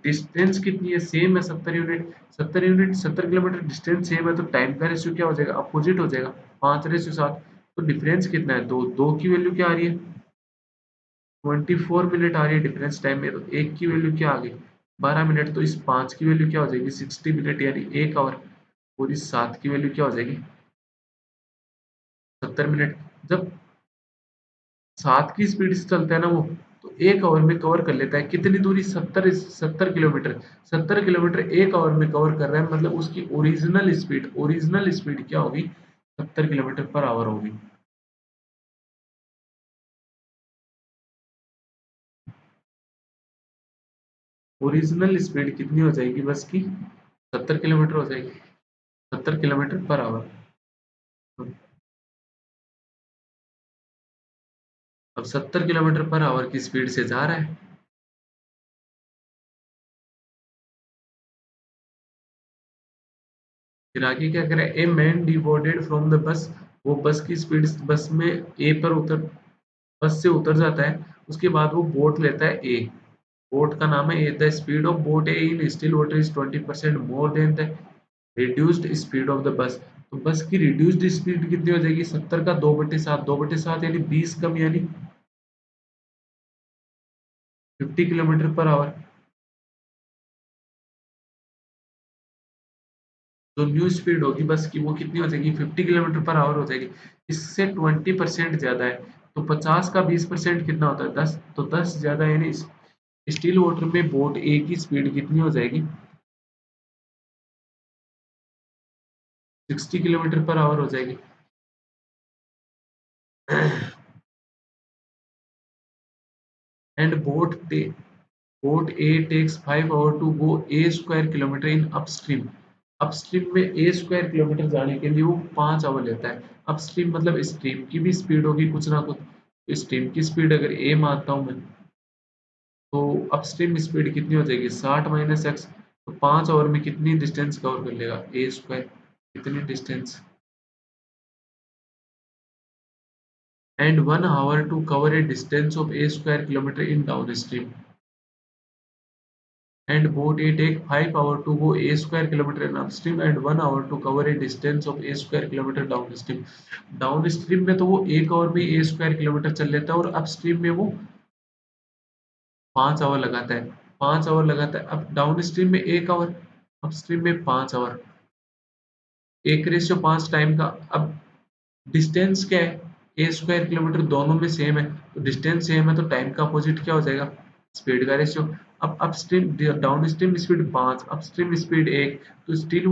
डिस्टेंस कितनी है? सेम है, 70 unit. 70 unit, 70 kilometre distance same है, तो टाइम का रेशियो क्या हो जाएगा? अपोजिट हो जाएगा, 5:7। तो डिफरेंस कितना है? दो। दो की वैल्यू क्या आ रही है? 24 मिनट आ रही है डिफरेंस टाइम में, तो एक की वैल्यू क्या आ गई? 12 मिनट। तो इस 5 की वैल्यू क्या हो जाएगी? 60 मिनट, यानी 1 आवर। और इस 7 की वैल्यू क्या हो जाएगी? 70 मिनट। जब 7 की स्पीड से चलता है ना वो, तो 1 आवर में कवर कर लेता है कितनी दूरी? 70 किलोमीटर। 70 किलोमीटर 1 आवर में कवर कर रहा है, मतलब उसकी ओरिजिनल स्पीड क्या होगी? 70 किलोमीटर पर आवर होगी। ओरिजिनल स्पीड कितनी हो जाएगी बस की? 70 किलोमीटर हो जाएगी, 70 किलोमीटर पर आवर। अब 70 किलोमीटर पर आवर की स्पीड से जा रहा है। फिर आगे क्या करे? A man deboarded from the bus. वो बस की स्पीड, बस में ए पर उतर, बस से उतर जाता है। उसके बाद वो बोट लेता है ए। बोट का नाम है A. The speed of boat A in still water is 20% more than the reduced speed of the bus. तो बस की रिड्यूस्ड स्पीड कितनी हो जाएगी? 70 का 2/7, 2/7 यानी 20 कम, यानी 50 किलोमीटर पर आवर। जो न्यू स्पीड होगी बस की, वो कितनी हो जाएगी? 50 किलोमीटर पर आवर हो जाएगी। इससे 20% ज्यादा है। तो 50 का 20% कितना होता है? 10। तो 10 ज्यादा, यानी स्टिल वाटर में बोट ए की स्पीड कितनी हो जाएगी? 60 किलोमीटर पर आवर हो जाएगी। And boat A takes 5 hour to go A² kilometre in upstream. Upstream में A² किलोमीटर जाने के लिए वो 5 आवर लेता है। अपस्ट्रीम मतलब स्ट्रीम की भी स्पीड होगी कुछ ना कुछ। स्ट्रीम की स्पीड अगर ए मानता हूँ मैं, तो अपस्ट्रीम स्पीड कितनी हो जाएगी? 60 - x। तो 5 आवर में कितनी डिस्टेंस कवर कर लेगा A²? कितनी distance? And 1 hour to cover a distance of A² kilometre in downstream. And boat A take 5 hours to go A² kilometer in upstream and 1 hour to cover a distance of A² kilometer downstream। Downstream में तो वो 1 our में A² kilometre चल लेता है, और upstream में वो 5 आवर लगाता है। 5 आवर लगाता है। अब डाउनस्ट्रीम में 1 आवर, अपस्ट्रीम में 5 आवर, 1:5 टाइम का। अब डिस्टेंस क्या है? A² किलोमीटर, दोनों में सेम है। तो डिस्टेंस सेम है, तो टाइम का अपोजिट क्या हो जाएगा? स्पीड का रेशियो। अब upstream, downstream speed 5, upstream speed 1। तो स्टिल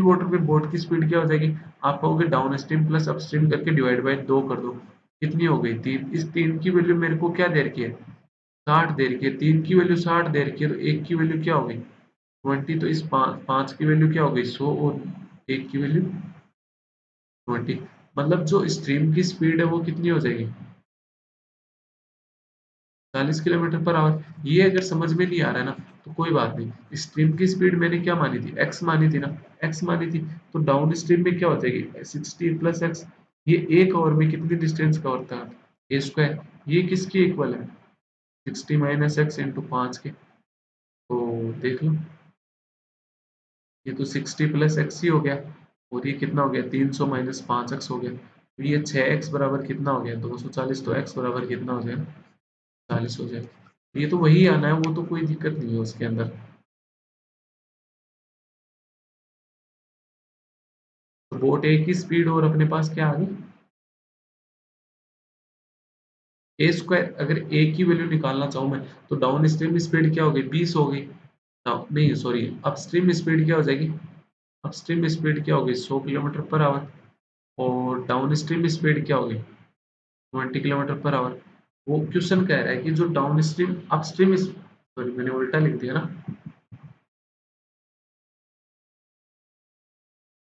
वाटर में बोट की स्पीड क्या हो जाएगी? आप कहोगे डाउनस्ट्रीम प्लस अपस्ट्रीम करके डिवाइड बाय 2 कर दो। कितनी हो गई? 3। इस 3 की वैल्यू मेरे को क्या दे रखी है? 60 दे रखी है। 3 की वैल्यू 60 दे रखी है, तो 1 की वैल्यू क्या हो गई? 20। तो इस 5 की वैल्यू क्या हो गई? 100, और 1 की वैल्यू 20। मतलब जो स्ट्रीम की स्पीड है वो कितनी हो जाएगी? 40 किलोमीटर पर आवर। ये अगर समझ में नहीं आ रहा है ना, तो कोई बात नहीं। स्ट्रीम की स्पीड मैंने क्या मानी थी, एक्स मानी थी ना, एक्स मानी थी। तो डाउन स्ट्रीम में क्या हो जाएगी, 60 + x। ये 1 आवर में कितनी डिस्टेंस कवर था, ए स्क्वायर। ये किसके इक्वल है, 60 - x इंटू 5 के। तो देख लो, ये तो 60 + x ही हो गया। और ये कितना हो गया, 300 - 5x हो गया। तो ये 6x बराबर कितना हो गया, 240। तो x बराबर कितना हो जाएगा, 40 हो जाएगा। ये तो वही आना है, वो तो कोई दिक्कत नहीं है उसके अंदर। तो बोट ए की स्पीड और अपने पास क्या आ गई, ए स्क्वायर। अगर ए की वैल्यू निकालना चाहूँ मैं, तो डाउन स्ट्रीम स्पीड क्या हो गई, 20 हो गई। नहीं सॉरी, अपस्ट्रीम स्पीड क्या हो जाएगी, अपस्ट्रीम स्पीड क्या होगी, 100 किलोमीटर पर आवर। और डाउन स्ट्रीम स्पीड क्या होगी, 20 किलोमीटर पर आवर। वो क्वेश्चन कह रहा है कि जो डाउन स्ट्रीम अपस्ट्रीम, सॉरी मैंने उल्टा लिख दिया ना,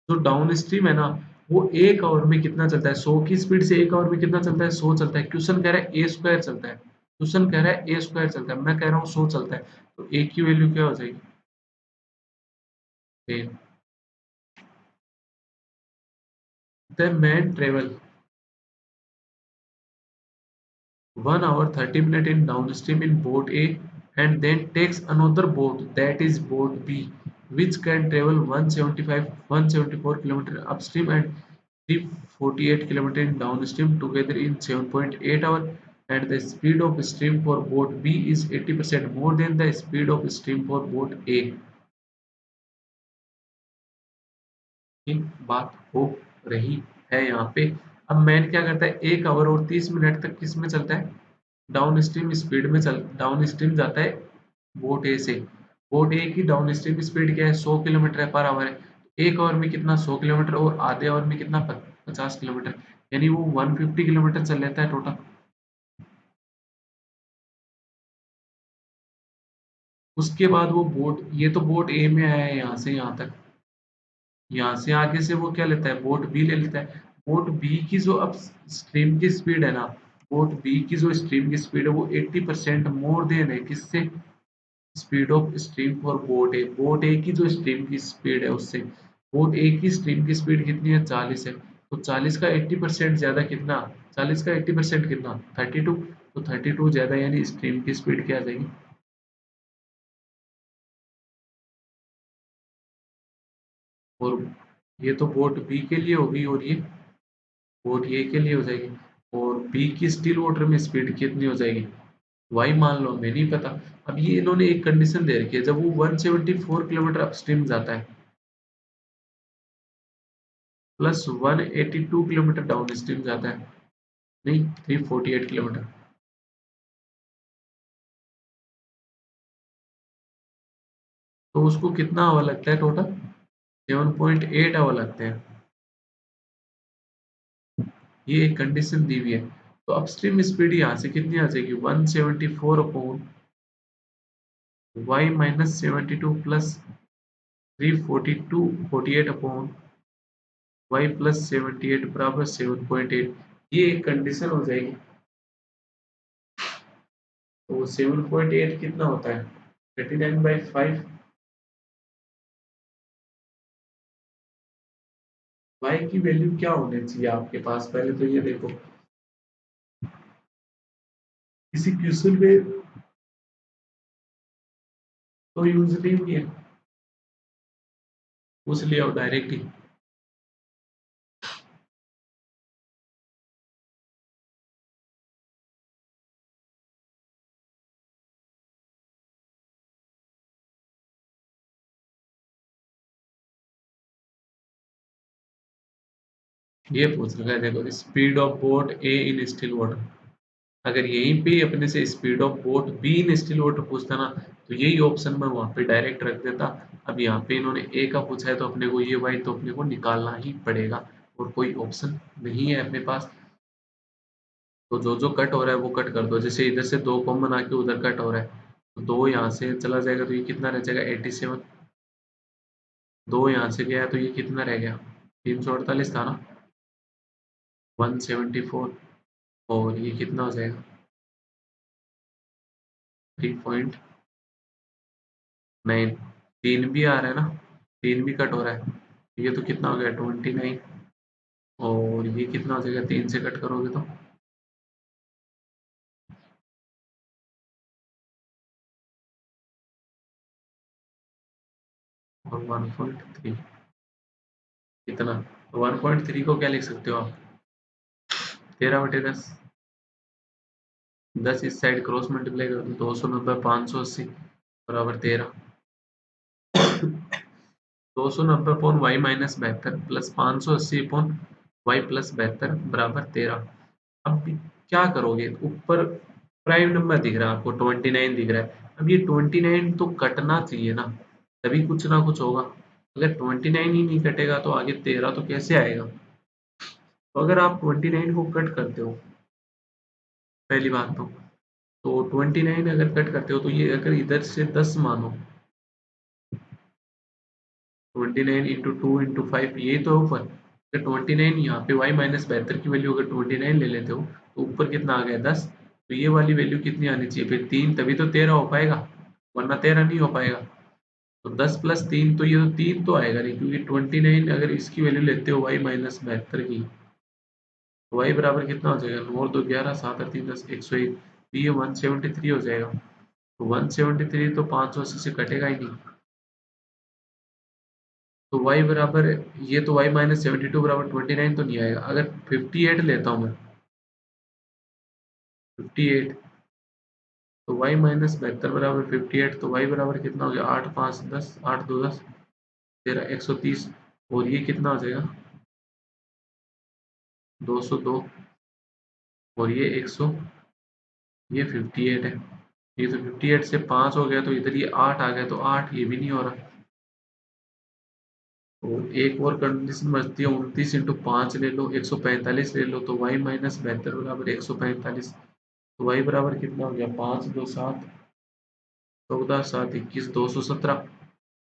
जो डाउन स्ट्रीम है ना, वो 1 आवर में कितना चलता है, 100 की स्पीड से 1 आवर में कितना चलता है, 100 चलता है। क्वेश्चन कह रहा है ए स्क्वायर चलता है, क्वेश्चन कह रहा है ए स्क्वायर चलता है, मैं कह रहा हूँ 100 चलता है। तो ए की वैल्यू क्या हो जाएगी, the man travel 1 hour 30 minutes in downstream in boat A and then takes another boat, that is boat B, which can travel 174 kilometers upstream and 348 kilometers in downstream together in 7.8 hours, and the speed of stream for boat B is 80% more than the speed of stream for boat A। की बात हो रही है यहाँ पे। अब man क्या करता है, 1 आवर और 30 मिनट तक किस में चलता है, डाउन स्ट्रीम स्पीड में चल, डाउन स्ट्रीम जाता है बोट ए से। बोट ए की डाउन स्ट्रीम स्पीड क्या है, 100 किलोमीटर पर आवर है। 1 आवर में कितना, 100 किलोमीटर, और आधे आवर में कितना, 50 किलोमीटर। यानी वो 150 किलोमीटर चल लेता है टोटल। उसके बाद वो बोट, ये तो बोट ए में आया है यहाँ से यहाँ तक, यहाँ से आगे से वो क्या लेता है, बोट बी ले लेता है। बोट बी की जो अब स्ट्रीम की स्पीड है ना, बोट बी की जो स्ट्रीम की स्पीड है वो 80% मोर देन है किससे, speed of stream for boat A. Boat A की जो स्ट्रीम की स्पीड है उससे, बोट ए की स्ट्रीम की स्पीड कितनी है, 40 है। तो 40 का 80% ज्यादा कितना, 40 का 80% कितना, 32। तो 32 ज्यादा, यानी स्ट्रीम की स्पीड क्या आ जाएगी। और ये तो बोट बी के लिए होगी, और ये बोट ए के लिए हो जाएगी। और बी की स्टिल वाटर में स्पीड कितनी हो जाएगी, वाई मान लो, हमें नहीं पता। अब ये इन्होंने एक कंडीशन दे रखी है, जब वो 174 किलोमीटर अपस्ट्रीम जाता है प्लस 182 किलोमीटर डाउन स्ट्रीम जाता है, नहीं 348 किलोमीटर। तो उसको कितना आवर लगता है टोटल, 7.8 आवर लगते हैं। ये एक कंडीशन दी हुई है। तो अपस्ट्रीम स्पीड यहाँ से कितनी आ जाएगी, 174 upon Y minus 72 plus 342 48 upon Y plus 78 बराबर 7.8। ये एक कंडीशन हो जाएगी। तो 7.8 कितना होता है, 39/5। वाई की वैल्यू क्या होनी चाहिए आपके पास, पहले तो ये देखो, किसी क्वेश्चन में तो यूज नहीं हुई है, पूछ लिया डायरेक्ट ही। ये पूछ रखा है, देखो speed of boat A in still water. अगर यहीं पे अपने से speed of boat be in still water पूछता ना, तो यही ऑप्शन मैं वहां पे डायरेक्ट रख देता। अब यहाँ पे इन्होंने ए का पूछा है, तो अपने को ये वाई तो अपने को निकालना ही पड़ेगा, और कोई ऑप्शन नहीं है अपने पास। तो जो जो कट हो रहा है वो कट कर दो, जैसे इधर से 2 कॉमन आके उधर कट हो रहा है, तो 2 यहाँ से चला जाएगा, तो ये कितना रह जाएगा, 87। 2 यहाँ से गया, तो ये कितना रह गया, 348 था ना, 174। और ये कितना हो जाएगा, 3.9। 3 भी आ रहा है ना, 3 भी कट हो रहा है। ये तो कितना हो गया 29, और ये कितना हो जाएगा 3 से कट करोगे तो, और 1.3 कितना, 1.3 को क्या लिख सकते हो आप, 13/10। 10 इस साइड क्रॉस मल्टीप्लाई कर दो, 290 580 बराबर 13। 290 upon Y minus 72 plus 580 upon Y plus 72 बराबर 13। अब क्या करोगे, ऊपर प्राइम नंबर दिख रहा है आपको 29 दिख रहा है, अब ये 29 तो कटना चाहिए ना, तभी कुछ ना कुछ होगा। अगर 29 ही नहीं कटेगा तो आगे 13 तो कैसे आएगा। तो अगर आप 29 को कट करते हो, पहली बात तो 29 अगर कट करते हो तो ये अगर इधर से 10 मानो, 29 इंटू 2 इंटू 5 ये तो ऊपर, अगर 29 यहाँ पे y माइनस 72 की वैल्यू अगर 29 ले लेते हो तो ऊपर कितना आ गया 10, तो ये वाली वैल्यू कितनी आनी चाहिए फिर 3, तभी तो 13 हो पाएगा, वरना 13 नहीं हो पाएगा। तो 10 प्लस 3 तो ये तो 3 तो आएगा नहीं, क्योंकि 29 अगर इसकी वैल्यू लेते हो y माइनस 72 की, तो y बराबर कितना हो जाएगा, 9 और 2 11 7 और 3 10 101, तो ये 173 हो जाएगा। तो 173 तो 580 से कटेगा ही नहीं। तो y बराबर, ये तो y माइनस 72 बराबर 29 तो नहीं आएगा। अगर 58 लेता हूँ मैं, 58, तो y माइनस 72 बराबर 58, तो y बराबर कितना हो गया 8 5 10 8 2 10 13 130, और ये कितना हो जाएगा 202, और ये 100, ये 58 है। ये तो 58 से 5 हो गया, तो इधर ये 8 आ गया, तो 8 ये भी नहीं हो रहा। तो एक और कंडीशन बचती है, 29 इंटू 5 ले लो, 145 ले लो, तो y माइनस 72 बराबर 145। तो y बराबर कितना हो गया 5 2 7 14 7 21 217,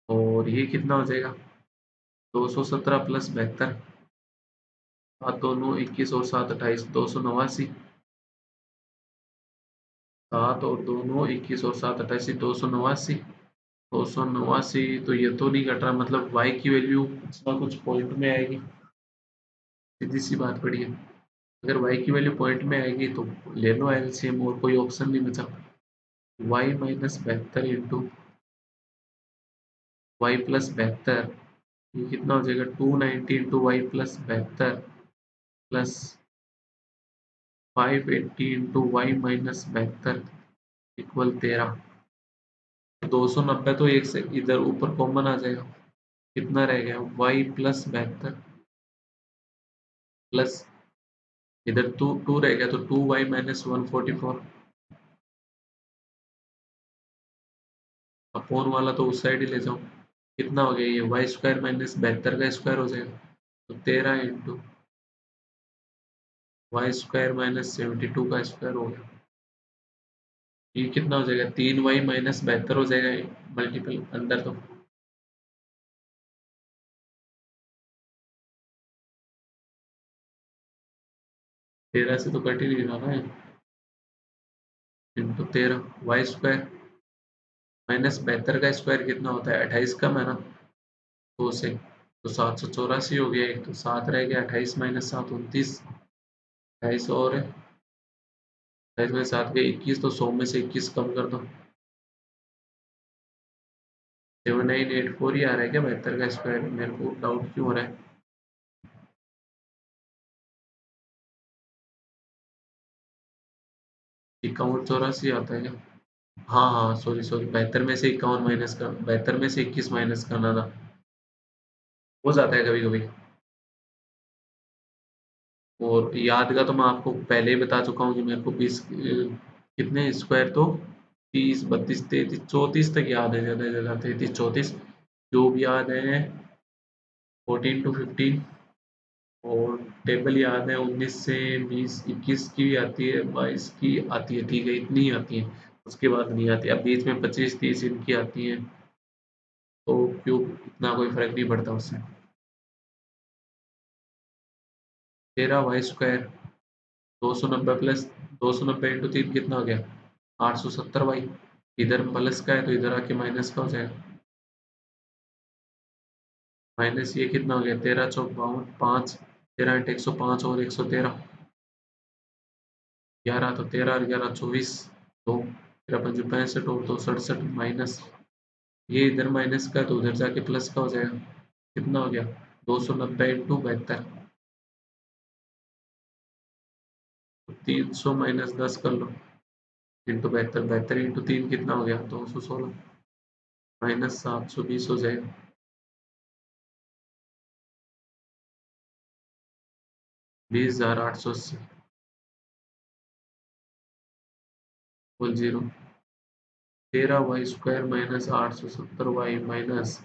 और ये कितना हो जाएगा 217 प्लस 72, 7 2 9 21 और 7 28 289, 7 और 2 9 21 और 7 28 289, 289, तो ये तो नहीं घट रहा, मतलब y की वैल्यू कुछ ना कुछ पॉइंट में आएगी, सीधी सी बात पड़ी है। अगर y की वैल्यू पॉइंट में आएगी तो ले लो एलसीएम, और कोई ऑप्शन नहीं बचा। y minus 72 into Y plus 72, ये कितना हो जाएगा 290 into Y plus 72 plus 580 into Y minus 72 equal 13। 290 तो एक से इधर ऊपर कॉमन आ जाएगा, कितना रह गया वाई प्लस 72 प्लस इधर टू टू रह गया, तो 2y माइनस 144 अपोन वाला तो उस साइड ही ले जाओ। कितना हो गया ये वाई स्क्वायर माइनस 72 का स्क्वायर हो जाएगा, तो 13 इंटू वाई स्क्वायर माइनस 72 का स्क्वायर हो गया। ये कितना हो जाएगा 3y माइनस 72 हो जाएगा मल्टीपल अंदर, तो 13 से तो कट ही नहीं रहा ना, इंटू 13 वाई स्क्वायर माइनस 72 का स्क्वायर कितना होता है 28 कम है ना 2 से, तो 784 हो गया, एक तो 7 रह गया, 28 माइनस 7 29, 28 और 28 में 7 के 21, तो 100 में से 21 कम कर दो, 7984 ही आ रहा है क्या 72 का स्क्वायर, मेरे को डाउट क्यों हो रहा है। इक्यावन चौरासी आता है क्या, हाँ हाँ सॉरी सॉरी, 72 में से 51 माइनस कर, 72 में से 21 माइनस करना था, हो जाता है कभी कभी। और याद का तो मैं आपको पहले ही बता चुका हूँ कि मेरे को 20 कितने स्क्वायर तो 30 32 33 34 तक याद है, ज़्यादा से ज़्यादा 33 34 जो भी याद है, 14 टू 15, और टेबल याद है 19 से 20 21 की भी आती है 22 की आती है, ठीक है इतनी ही आती है, उसके बाद नहीं आती। अब बीच में 25 30 इनकी आती है, तो क्यों इतना कोई फर्क नहीं पड़ता उससे। 13 y स्क्वायर 290 प्लस 290 इंटू 3 कितना हो गया 870 वाई, इधर प्लस का है तो इधर आके माइनस का हो जाएगा। माइनस ये कितना हो गया, 13 × 4 = 52, 5 13 × 105 और 113, 11 तो 13 और 11 24, 2 13 × 5 = 65 और 2 67, माइनस ये इधर माइनस का तो उधर जाके प्लस का हो जाएगा। कितना हो गया, 290 × 72, 300 - 10 कर लो, इंटू 72, 72 × 3 कितना हो गया, 216, माइनस 720 हो जाएगा। 20,880 बोल जीरो। 13y² - 870y माइनस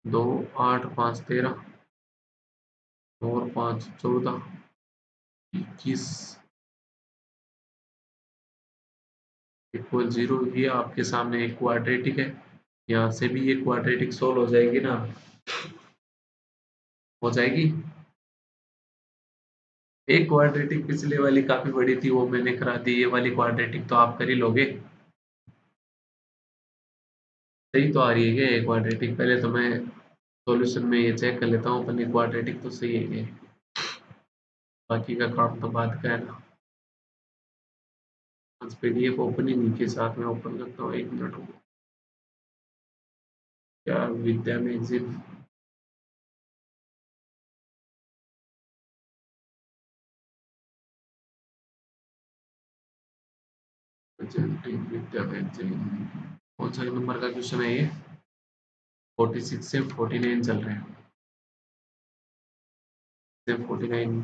2 8 5 13 और 5 14 21 इक्वल जीरो। ये आपके सामने एक क्वाड्रेटिक है, यहाँ से भी ये क्वाड्रेटिक सोल्व हो जाएगी ना, हो जाएगी। एक क्वाड्रेटिक पिछले वाली काफी बड़ी थी, वो मैंने करा दी, ये वाली क्वाड्रेटिक तो आप कर ही लोगे। सही तो आ रही है क्या ये क्वाड्रेटिक, पहले तो मैं सॉल्यूशन में ये चेक कर लेता हूँ अपनी क्वाड्रेटिक तो सही है ये, बाकी का काम तो बाद का है ना। आज पीडीएफ ओपन ही नहीं के साथ में ओपन करता हूँ, 1 मिनट हो। क्या विद्या में एग्जिट विद्या में एग्जिट कौन सा नंबर का क्वेश्चन है ये, 46 से 49 चल रहे हैं, से 49।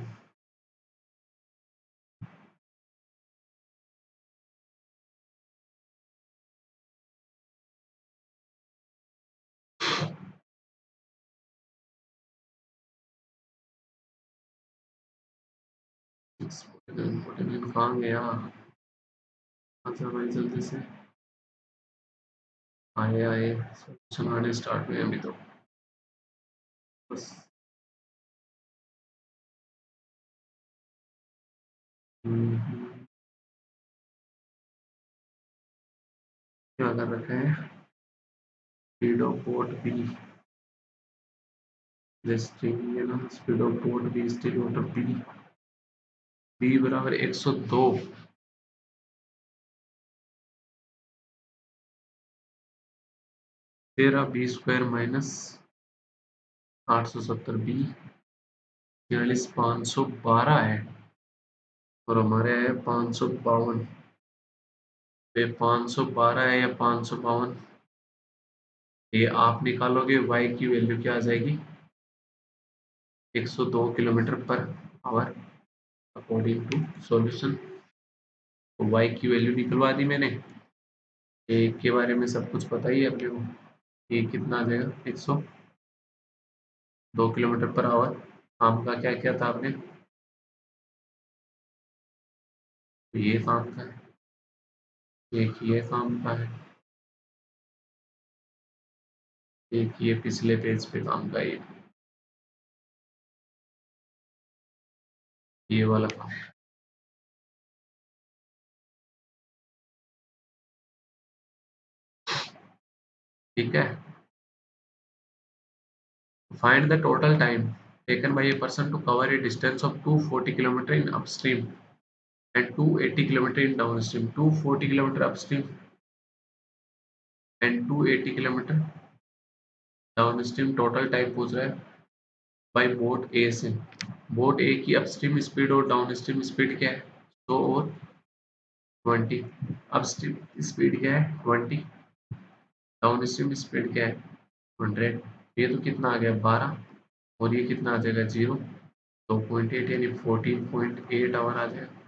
कहाँ गया, अच्छा भाई जल्दी से आए आए, सुनाने स्टार्ट हुए अभी तो बस। हम्म, क्या कर रखे हैं, स्पीडो पोर्ट बी स्ट्रिंग है ना, speed of boat B still water B, B बराबर 102, 13 b² - 870 बी, 43,512 है और हमारे है 552। ये 512 है या 552, ये आप निकालोगे, y की वैल्यू क्या आ जाएगी, 102 km/h अकॉर्डिंग टू सॉल्यूशन। तो y की वैल्यू निकलवा दी मैंने, ए के बारे में सब कुछ पता ही है अपने को, ये कितना आ जाएगा, 102 km/h। आम का क्या क्या था आपने, तो ये काम का है, एक ये काम का है, एक ये पिछले पेज पे काम का, ये वाला काम। ठीक है, find the total time taken by a person to cover a distance of 240 km in upstream and 280 km in downstream, 240 km upstream and 280 km downstream. Total time पूछ रहा है बाय बोट ए से। बोट ए की upstream speed और downstream speed क्या है, 100 और 20। Upstream speed क्या है 20, डाउनस्ट्रीम स्पीड क्या है 100। ये तो कितना आ गया 12 और ये कितना आ जाएगा 0, 2.8 यानी 14.8 आवर आ जाएगा।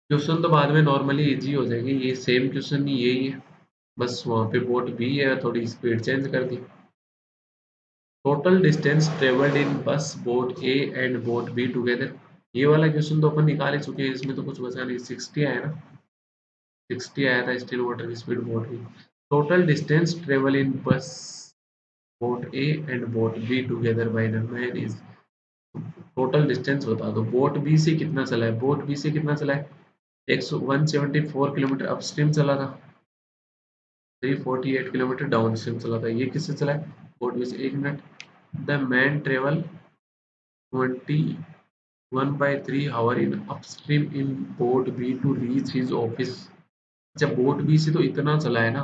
क्वेश्चन तो बाद में नॉर्मली इजी हो जाएगी, ये सेम क्वेश्चन ही यही है, बस वहाँ पे बोट बी है, थोड़ी स्पीड चेंज कर दी। टोटल डिस्टेंस ट्रेवल्ड इन बस boat A and boat be together, ये वाला क्वेश्चन तो अपन निकाल ही चुके हैं, इसमें तो कुछ बचा नहीं, 60 आया ना, 60 आया था स्टिल वाटर की स्पीड बोट की। टोटल डिस्टेंस ट्रेवल इन बस boat A and boat be together by the man is, total distance बता दो, बोट बी से कितना चला है, बोट बी से कितना चला है 174 किलोमीटर अपस्ट्रीम चला था, 348 किलोमीटर डाउन स्ट्रीम चला था। ये किससे चला है? बोट बी से। 1 minute. The man travel 21/3 hour in upstream in boat B to reach his office. अच्छा, बोट बी से तो इतना चला है ना,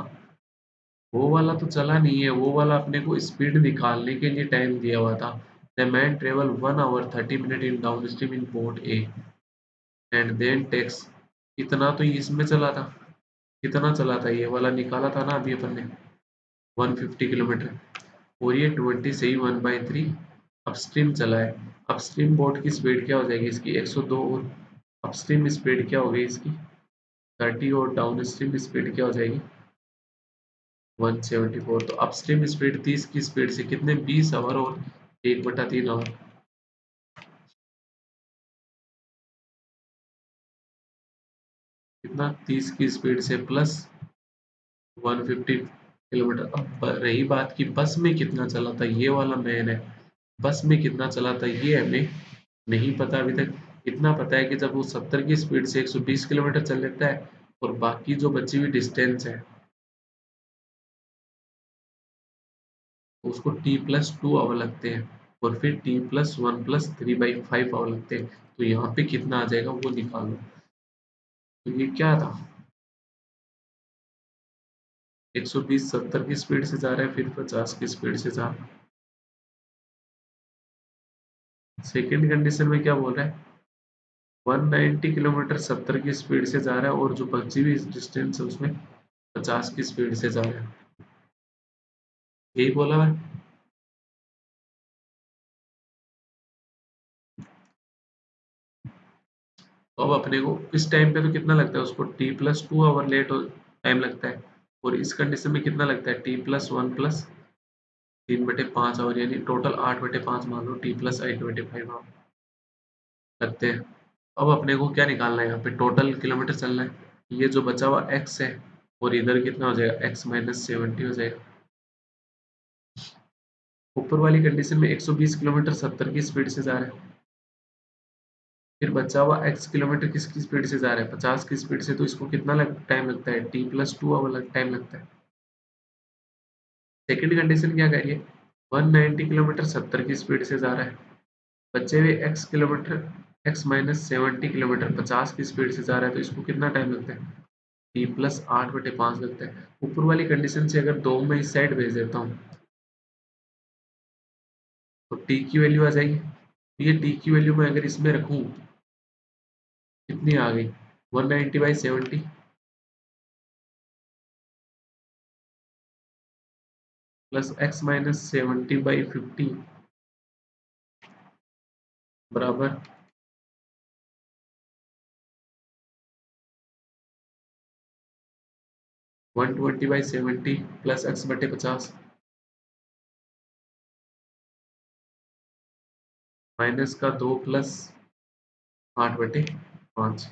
वो वाला तो चला नहीं है, वो वाला अपने को स्पीड निकालने के लिए टाइम दिया हुआ था। The man travel 1 hour 30 minute in downstream in boat A and then takes. इतना तो इसमें चला था, कितना चला था ये वाला निकाला था ना अभी अपन ने, 150 किलोमीटर। और ये 20 से ही 1/3 अपस्ट्रीम चला है। अपस्ट्रीम बोट की स्पीड क्या हो जाएगी इसकी? 102। और अपस्ट्रीम स्पीड क्या हो गई इसकी? 30। और डाउन स्ट्रीम स्पीड क्या हो जाएगी? 174। तो अपस्ट्रीम स्पीड 30 की स्पीड से कितने? 20 आवर और 1/3 आवर। कितना? 30 की स्पीड से प्लस 150 किलोमीटर। अब रही बात की बस में कितना चला था, ये वाला मेन है। बस में कितना चला था ये हमें नहीं पता अभी तक। इतना पता है कि जब वो 70 की स्पीड से 120 किलोमीटर चल लेता है, और बाकी जो बची हुई डिस्टेंस है उसको T+2 आवर लगते हैं, और फिर T+1+3/5 आवर लगते हैं। तो यहाँ पे कितना आ जाएगा वो निकालो। तो ये क्या था? 120 70 की स्पीड से जा रहा है, फिर 50 की स्पीड से जा रहा है। सेकेंड कंडीशन में क्या बोल रहा है? 190 किलोमीटर 70 की स्पीड से जा रहा है, और जो बची हुई डिस्टेंस है उसमें 50 की स्पीड से जा रहा है। यही बोला है। तो अब अपने को इस टाइम पे तो कितना लगता है उसको? T+2 आवर लेट टाइम लगता है। और इस कंडीशन में कितना लगता है? T+1+3/5 आवर, यानी टोटल 8/5 मान लो, T+8/5 आवर लगते हैं। अब अपने को क्या निकालना है? यहाँ पे टोटल किलोमीटर चलना है। ये जो बचा हुआ x है, और इधर कितना हो जाएगा? x-70 हो जाएगा। ऊपर वाली कंडीशन में 120 किलोमीटर 70 की स्पीड से जा रहा है, फिर बचा हुआ x किलोमीटर किसकी स्पीड से जा रहा है? 50 की स्पीड से। तो इसको कितना टाइम लगता है? T+2 आवर टाइम लगता है। सेकंड कंडीशन क्या कह रही है? 190 किलोमीटर 70 की स्पीड से जा रहा है, बचे हुए x-70 किलोमीटर 50 की स्पीड से जा रहा है, तो इसको कितना टाइम लगता है? T+8/5 लगता है। ऊपर वाली कंडीशन से अगर दो में इस साइड भेज देता हूँ तो t की वैल्यू आ जाएगी। ये t की वैल्यू मैं अगर इसमें रखूँ, कितनी आ गई? 190/70 प्लस x-70/50 बराबर 120/70 प्लस x/50 माइनस का 2 प्लस 8/5।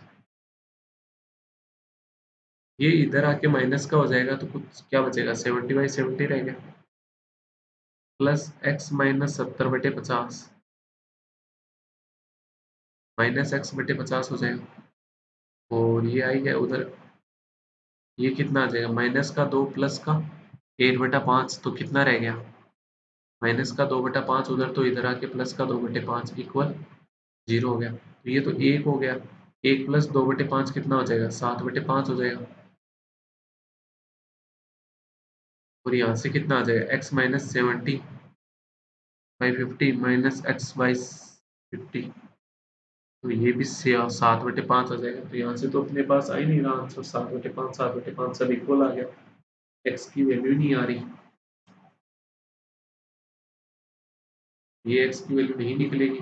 ये इधर आके माइनस का हो जाएगा, तो कुछ क्या बचेगा? 70/70 रह गया, प्लस x-70/50 माइनस x/50 हो जाएगा। और ये आई गया उधर, ये कितना आ जाएगा? माइनस का 2 प्लस का 1/5, तो कितना रह गया? माइनस का 2/5 उधर, तो इधर आके प्लस का 2/5 इक्वल 0 हो गया। तो ये तो 1 हो गया। 1 प्लस 2/5 कितना हो जाएगा? 7/5 हो जाएगा। और यहाँ से कितना आ जाएगा? x-70/50 माइनस x/50, तो ये भी 7/5 आ जाएगा। तो यहाँ से तो अपने पास आ ही नहीं रहा आंसर। 7/5 7/5 सब इक्वल आ गया, x की वैल्यू नहीं आ रही। ये x की वैल्यू नहीं निकलेगी,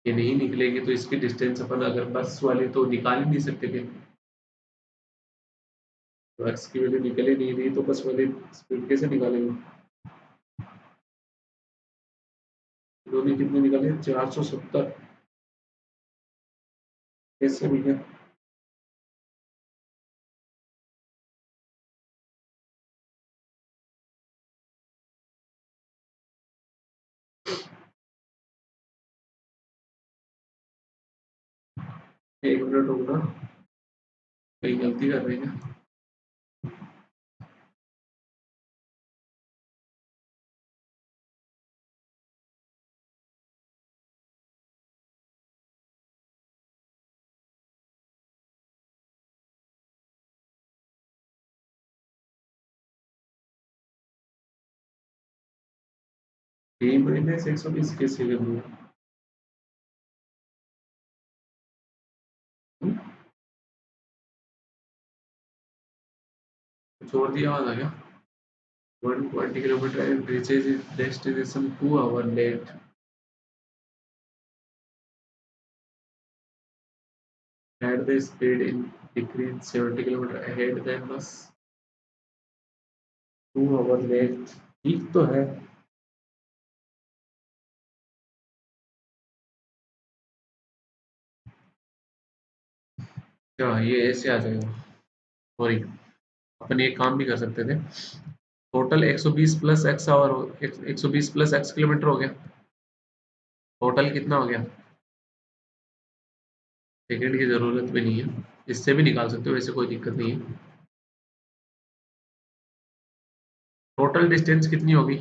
ये नहीं निकलेगी, तो इसकी डिस्टेंस अपन अगर बस वाले तो निकाल ही नहीं सकते थे। तो x की वैल्यू निकल ही नहीं रही, तो बस वाले स्पीड कैसे निकालेंगे? इन्होंने कितने निकाले? 470। कैसे भैया? एक मिनट होगा। कहीं गलती कर रहे हैं क्या? 120 कैसे कर दूंगा? छोड़ दिया आवाज आ गया। 120 kilometer and reaches its destination 2 hours late. Had the speed in decreased 70 kilometer ahead than bus 2 hours late. ठीक तो है। क्या ये ऐसे आ जाएगा? सॉरी, अपन एक काम भी कर सकते थे। Total 120 plus X hour 120 plus X kilometre हो गया। टोटल कितना हो गया? सेकंड की जरूरत भी नहीं है, इससे भी निकाल सकते हो, वैसे कोई दिक्कत नहीं है। टोटल डिस्टेंस कितनी होगी?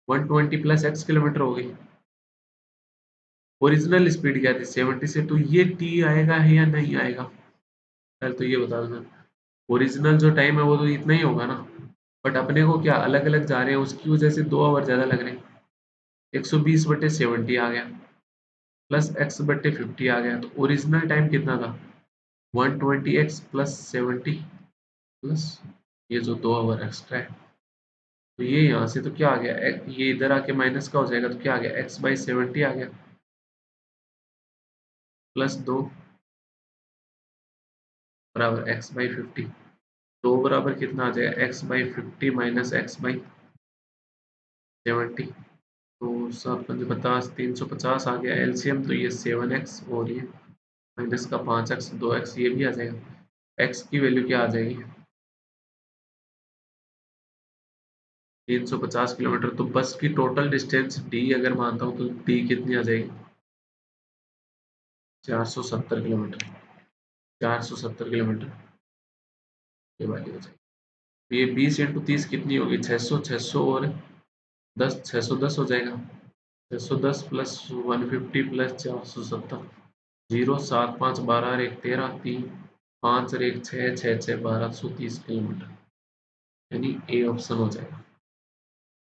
120 प्लस एक्स किलोमीटर होगी। ओरिजिनल स्पीड क्या थी? 70 से, तो ये टी आएगा है या नहीं आएगा? पहले तो ये बता दो। ओरिजिनल जो टाइम है वो तो इतना ही होगा ना, बट अपने को क्या अलग अलग जा रहे हैं उसकी वजह से 2 आवर ज्यादा लग रहे हैं। 120/70 आ गया, प्लस एक्स बट्टे 50 आ गया, तो ओरिजिनल टाइम कितना था? 120x प्लस 70 प्लस ये जो 2 आवर एक्स्ट्रा है, तो ये यहाँ से तो क्या आ गया, ये इधर आके माइनस का हो जाएगा, तो क्या आ गया? x/70 आ गया, प्लस 2 बराबर x/50। 2 बराबर कितना आ जाएगा? x/50 minus x/70। तो 7×5 = 350 आ गया एलसीएम, तो ये 7x और ये माइनस का 5x 2x ये भी आ जाएगा। x की वैल्यू क्या आ जाएगी? 350 किलोमीटर। तो बस की टोटल डिस्टेंस डी अगर मानता हूँ तो डी कितनी आ जाएगी? 470 किलोमीटर। 470 किलोमीटर ये वाली हो जाएगी। ये 20 × 30 कितनी होगी? 600, 600 और 10, 610 हो जाएगा। 610 प्लस 150 प्लस 470, 0 7 5 12 और 1 13 3 5 और 1 6 6 6 1230 किलोमीटर, यानी ए ऑप्शन हो जाएगा।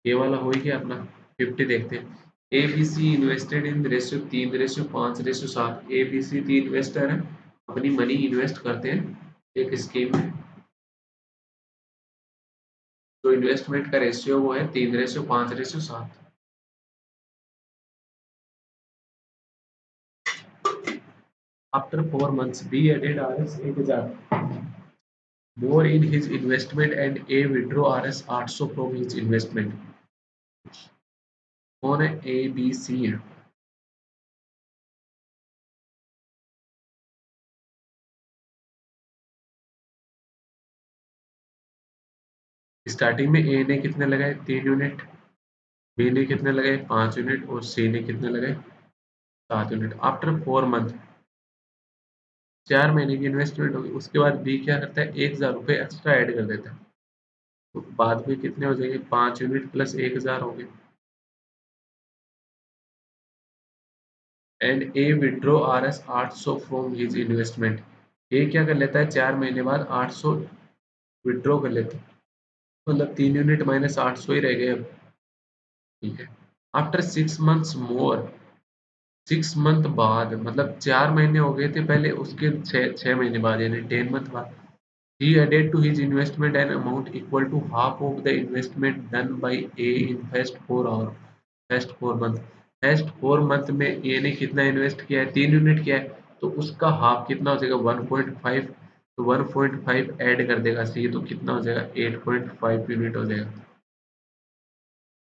ए वाला हो ही गया अपना। 50 देखते हैं। A B C invested in ratio 3:5:7। A B C तीन इन्वेस्टर हैं, अपनी मनी इन्वेस्ट करते हैं एक स्कीम में। जो इन्वेस्टमेंट का रेशियो वो है 3:5:7। After 4 months B added RS 1000 more in his investment and A withdraw RS 800 from his investment। कौन है? ए बी सी है। स्टार्टिंग में ए ने कितने लगाए? 3 यूनिट। बी ने कितने लगाए? 5 यूनिट। और सी ने कितने लगाए? 7 यूनिट। आफ्टर 4 मंथ, 4 महीने की इन्वेस्टमेंट होगी, उसके बाद बी क्या करता है? 1000 रुपये एक्स्ट्रा ऐड कर देता है। तो बाद में कितने हो जाएंगे? 5 यूनिट प्लस 1000 हो गए। And A withdraw RS 800 from his investment. A क्या कर लेता है? 4 महीने बाद 800 विड्रॉ कर लेता है, मतलब 3 यूनिट माइनस 800 ही रह गए अब। ठीक है। आफ्टर 6 मंथ्स मोर, 6 मंथ बाद, मतलब 4 महीने हो गए थे पहले, उसके 6 महीने बाद यानी 10 मंथ बाद, he added to his investment an amount equal to half of the investment done by A in first 4 month। First 4 month में ए ने कितना इन्वेस्ट किया है? 3 यूनिट किया है, तो उसका हाफ कितना हो जाएगा? 1.5। तो 1.5 ऐड कर देगा सी, तो कितना हो जाएगा? 8.5 यूनिट हो जाएगा।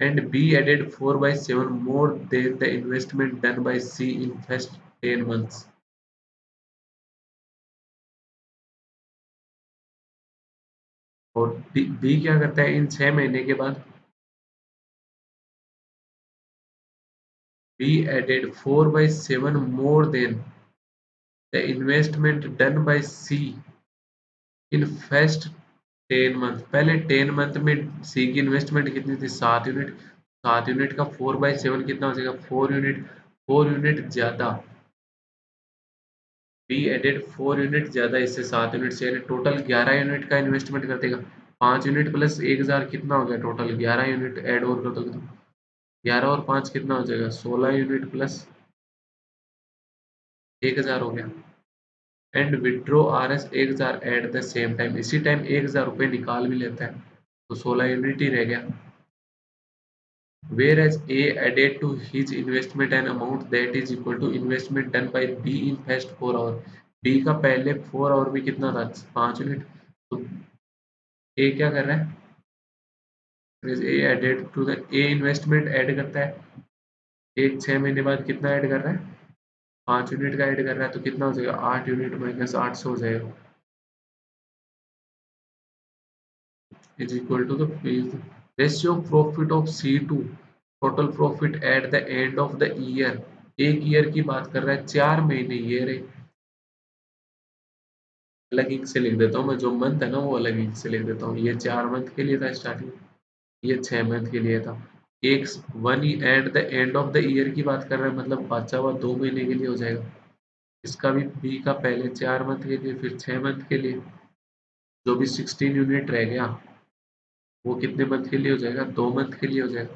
And B added 4/7 more than the investment done by C in first 10 months। और B क्या करता है इन 6 महीने के बाद? B added 4/7 more than the investment done by C in first 10 month, पहले 10 मंथ में सी की इन्वेस्टमेंट कितनी थी, 7 यूनिट। 7 यूनिट का 4/7 कितना हो जाएगा, 4 यूनिट। 4 यूनिट ज्यादा, बी एडेड 4 यूनिट ज्यादा, इससे 7 यूनिट से यानी टोटल 11 यूनिट का इन्वेस्टमेंट कर देगा। 5 यूनिट प्लस 1,000 कितना हो गया, टोटल 11 यूनिट ऐड और कर दोगे तो 11 और 5 कितना हो जाएगा, 16 यूनिट प्लस 1,000 हो गया। And withdraw R S 1,000 at the same time, इसी टाइम 1,000 रुपये निकाल भी लेता है तो 16 यूनिट ही रह गया। Whereas A added to his investment an amount that is equal to investment done by B in first 4 hour. बी का पहले 4 आवर में कितना था, 5 यूनिट। तो ए क्या कर रहा है, A added to the, A investment add करता है, एक 6 महीने बाद कितना ऐड कर रहा है, 5 यूनिट का ऐड कर रहा है, तो कितना हो जाएगा, 8 यूनिट माइनस 800 हो जाएगा, is equal to the ratio of profit of C2 total profit at the end of the year। एक ईयर की बात कर रहा है, 4 महीने ईयर है। अलग इंक से लिख देता हूँ मैं, जो मंथ है ना वो अलग इंक से लिख देता हूँ। ये 4 मंथ के लिए था स्टार्टिंग, ये 6 मंथ के लिए था। एक one at the end of the year की बात कर रहा है, मतलब बचा हुआ 2 महीने के लिए हो जाएगा। इसका भी बी का पहले 4 मंथ के लिए, फिर 6 मंथ के लिए, जो भी 16 यूनिट रह गया वो कितने मंथ के लिए हो जाएगा, 2 मंथ के लिए हो जाएगा।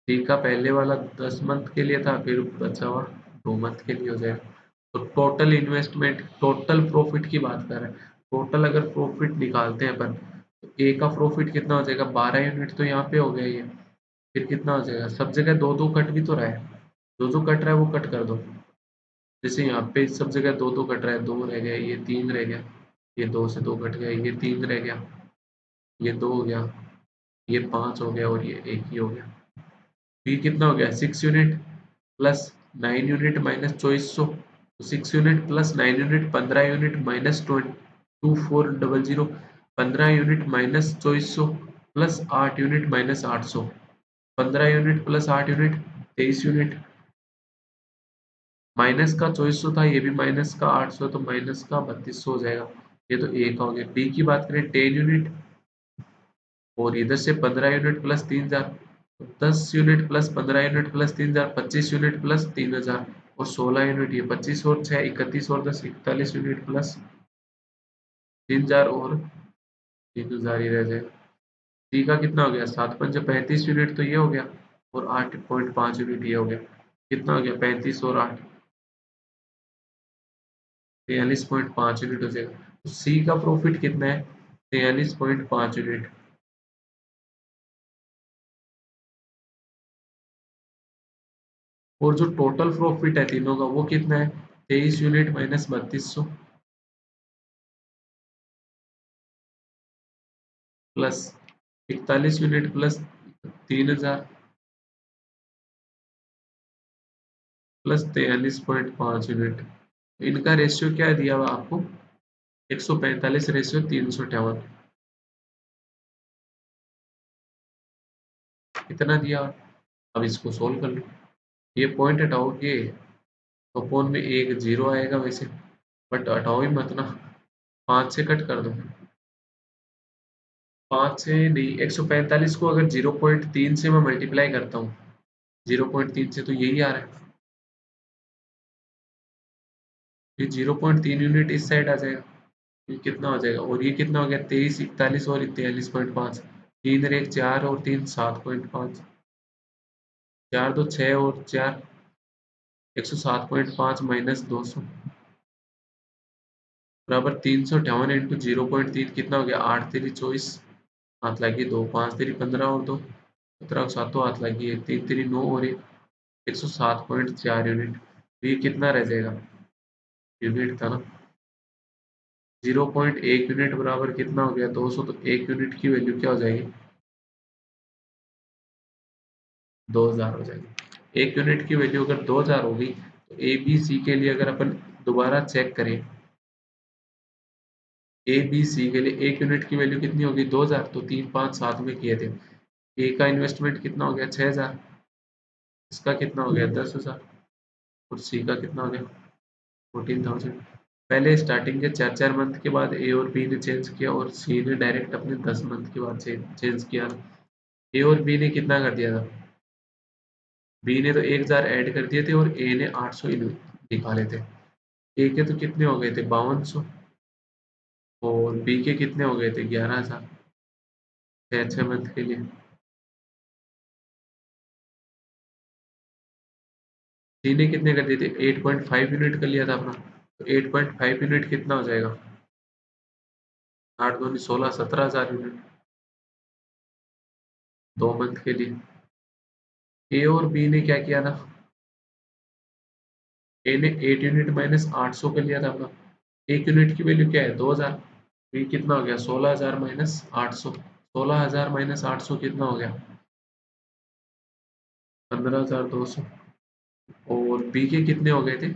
डी का पहले वाला 10 मंथ के लिए था, फिर बचा हुआ 2 मंथ के लिए हो जाएगा। तो टोटल इन्वेस्टमेंट, टोटल प्रॉफिट की बात कर रहे हैं। टोटल अगर प्रॉफिट निकालते हैं अपन, तो ए का प्रॉफिट कितना हो जाएगा, 12 यूनिट तो यहाँ पे हो गया ये। फिर कितना हो जाएगा, सब जगह दो दो कट भी तो रहा है, जो जो कट रहा है वो कट कर दो। जैसे यहाँ पे सब जगह दो दो कट रहा है, 2 रह गया, ये 3 रह गया, ये 2 से 2 कट गया, ये 3 रह गया, ये 2 हो गया, ये 5 हो गया और ये 1 ही हो गया। बी कितना हो गया, 6 unit plus 9 unit minus 2400। 6 unit plus 9 unit, 15 unit minus 2400, 15 unit minus 2400 plus 8 unit minus 800। 15 unit plus 8 unit 23 unit, minus का 2400 था, ये भी माइनस का 800, तो माइनस का 3200 हो जाएगा। ये तो ए का हो गया। बी की बात करें, 10 यूनिट और इधर से 15 unit plus 3,000, 10 unit plus 15 unit plus 3,000, 25 unit plus 3,000 और 16 यूनिट, ये 25 और 6 31 और 10 41 यूनिट प्लस 3,000 और 3,000 ही रह जाएगा। सी का कितना हो गया, 7×5 = 35 यूनिट, तो ये हो गया, और 8.5 यूनिट ये हो गया। कितना हो गया, 35 और 8 43.5 यूनिट हो जाएगा। तो सी का प्रॉफिट कितना है, 43.5 यूनिट। और जो टोटल प्रॉफिट है तीनों का वो कितना है, 23 unit minus 3200 plus 41 unit plus 3,000 plus 43.5 unit. इनका रेशियो क्या दिया हुआ आपको, 145 रेशियो 358, इतना दिया। अब इसको सोल्व कर लो, ये पॉइंट हटाओगे तो फोन में एक जीरो आएगा वैसे, बट हटाओ ही मत ना, 5 से कट कर दो। 5 से नहीं, 145 को अगर 0.3 से मैं मल्टीप्लाई करता हूँ, 0.3 से, तो यही आ रहा है। ये 0.3 यूनिट इस साइड आ जाएगा, ये कितना हो जाएगा, और ये कितना हो गया, 23 41 और 43.5, 3 और 1 4 और 3 7.5, 4 2 6 और 4 107.5 माइनस 200 बराबर 358 इंटू 0.3 कितना हो गया, 8 3 24, हाथ लगी 2, 5 3 15 और 2 17 सातों हाथ लगी है, 3 3 9 और 1 107.4 यूनिट। तो ये कितना रह जाएगा, यूनिट था ना, 0.1 यूनिट बराबर कितना हो गया, 200, तो 1 यूनिट की वैल्यू क्या हो जाएगी, 2,000 हो जाएगी। 1 यूनिट की वैल्यू अगर 2,000 होगी, तो ए बी सी के लिए अगर अपन दोबारा चेक करें, ए बी सी के लिए 1 यूनिट की वैल्यू कितनी होगी, 2,000, तो 3 5 7 में किए थे। ए का इन्वेस्टमेंट कितना हो गया, 6,000, इसका कितना हो गया, 10,000, और सी का कितना हो गया, 14,000। पहले स्टार्टिंग के 4-4 मंथ के बाद ए और बी ने चेंज किया और सी ने डायरेक्ट अपने 10 मंथ के बाद चेंज किया। ए और बी ने कितना कर दिया था? बी ने तो 1000 ऐड कर दिए थे और ए ने 800 निकाले थे। ए के तो कितने हो गए थे? 5200। और बी के कितने हो गए थे? 11,000 6 मंथ के लिए। सी ने कितने कर दिए थे? 8.5 यूनिट कर लिया था अपना। तो 8.5 यूनिट कितना हो जाएगा? 8 दूनी 16, 17,000 यूनिट 2 मंथ के लिए। ए और बी ने क्या किया था? ए ने 8 यूनिट माइनस 800 कर लिया था अपना। एक यूनिट की वैल्यू क्या है? 2000। बी कितना हो गया? 16,000 माइनस 800। 16,000 माइनस 800 कितना हो गया? 15,200। और बी के कितने हो गए थे?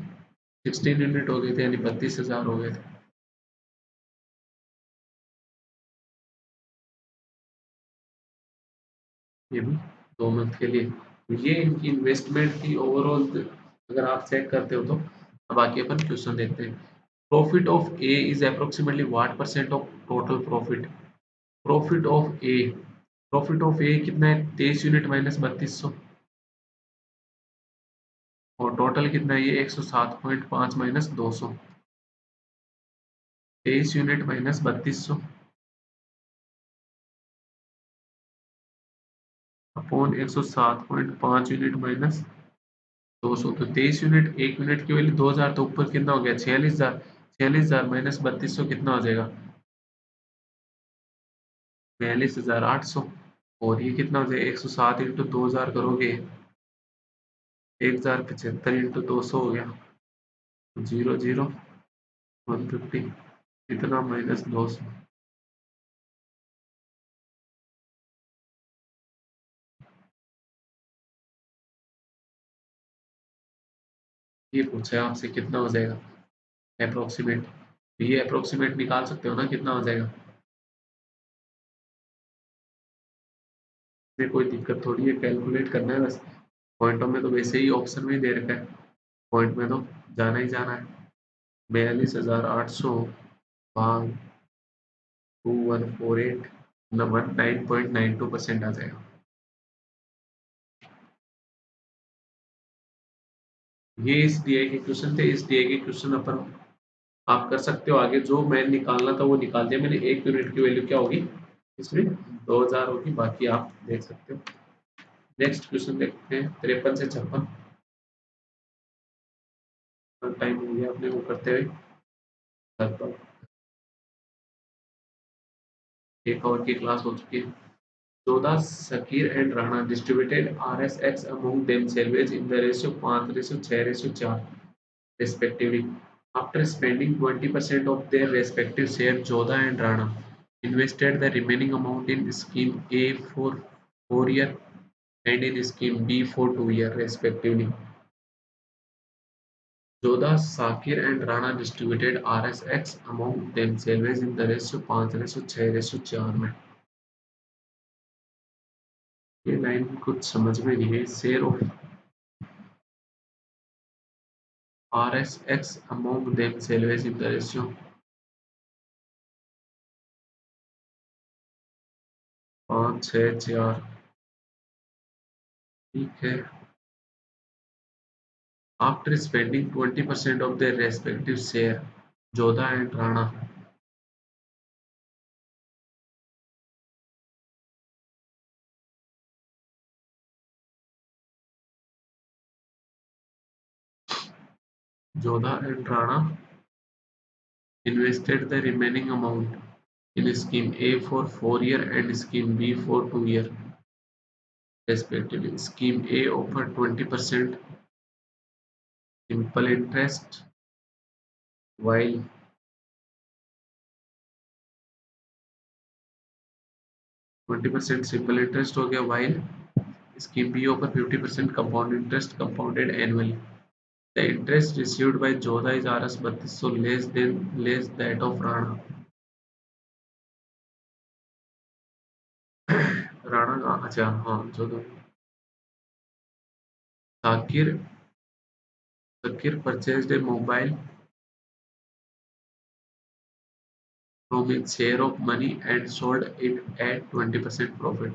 16 यूनिट हो गए थे, यानी 32,000 हो गए थे। ये भी 2 मंथ के लिए। तो ये इनकी इन्वेस्टमेंट की ओवरऑल अगर आप चेक करते हो तो। अब आगे अपन क्वेश्चन देखते हैं। Profit of A is approximately what percent of total profit? Profit of A, profit of A कितना है? 23 यूनिट माइनस 3200। और टोटल कितना है? ये 107.5 minus 200। 23 unit minus 3200 upon 107.5 unit minus 200। तो 23 यूनिट, एक यूनिट की वैल्यू 2000, तो ऊपर कितना हो गया? 46,000। 46,000 माइनस 3200 कितना हो जाएगा? 42,800। और ये कितना हो जाएगा? 107 इंटू 2000 करोगे 1075 इंटू 200 हो गया 00150। इतना माइनस 200। ये पूछा है आपसे कितना हो जाएगा अप्रोक्सीमेट। ये अप्रोक्सीमेट निकाल सकते हो ना कितना हो जाएगा? इसमें कोई दिक्कत थोड़ी है, कैलकुलेट करना है बस। पॉइंटों में तो वैसे ही ऑप्शन में ही दे रखा है, पॉइंट में तो जाना ही जाना है। 42,800 भाग 2148 मतलब 19.92% आ जाएगा। ये इस दिए के क्वेश्चन थे। इस दिए के क्वेश्चन अपन आप कर सकते हो आगे। जो मैं निकालना था वो निकाल दिया मैंने। एक यूनिट की वैल्यू क्या होगी इसमें? 2000 होगी। बाकी आप देख सकते हो। नेक्स्ट क्वेश्चन देखते हैं 53 से 56। टाइम हो गया अपने वो करते हुए लगभग 1 आवर की क्लास हो चुकी है। Jodha, Sakir and Rana distributed RSX among themselves in the ratio 5:6:4 respectively. After spending 20% of their respective share, Jodha and Rana invested the remaining amount in scheme A for 4 year and in scheme B for 2 year respectively. Jodha, Sakir and Rana distributed RSX among themselves in the ratio 5:6:4 में। ये line कुछ समझ में नहीं है। Share of RSX among themselves in the ratio 5:6:4। ठीक है। After spending 20% of their respective share, Jodha and Rana Jodha and Rana invested the remaining amount in scheme A for 4 year and scheme B for 2 year respectively. Scheme A offered 20% simple interest while 20% simple interest हो गया, while scheme B offer 50% compound interest compounded annually. The interest received by Jodha is Rs 3200 less that of Rana. Rana का अच्छा हाँ Jodha. Sakir Sakir purchased a mobile from its share of money and sold it at 20% profit.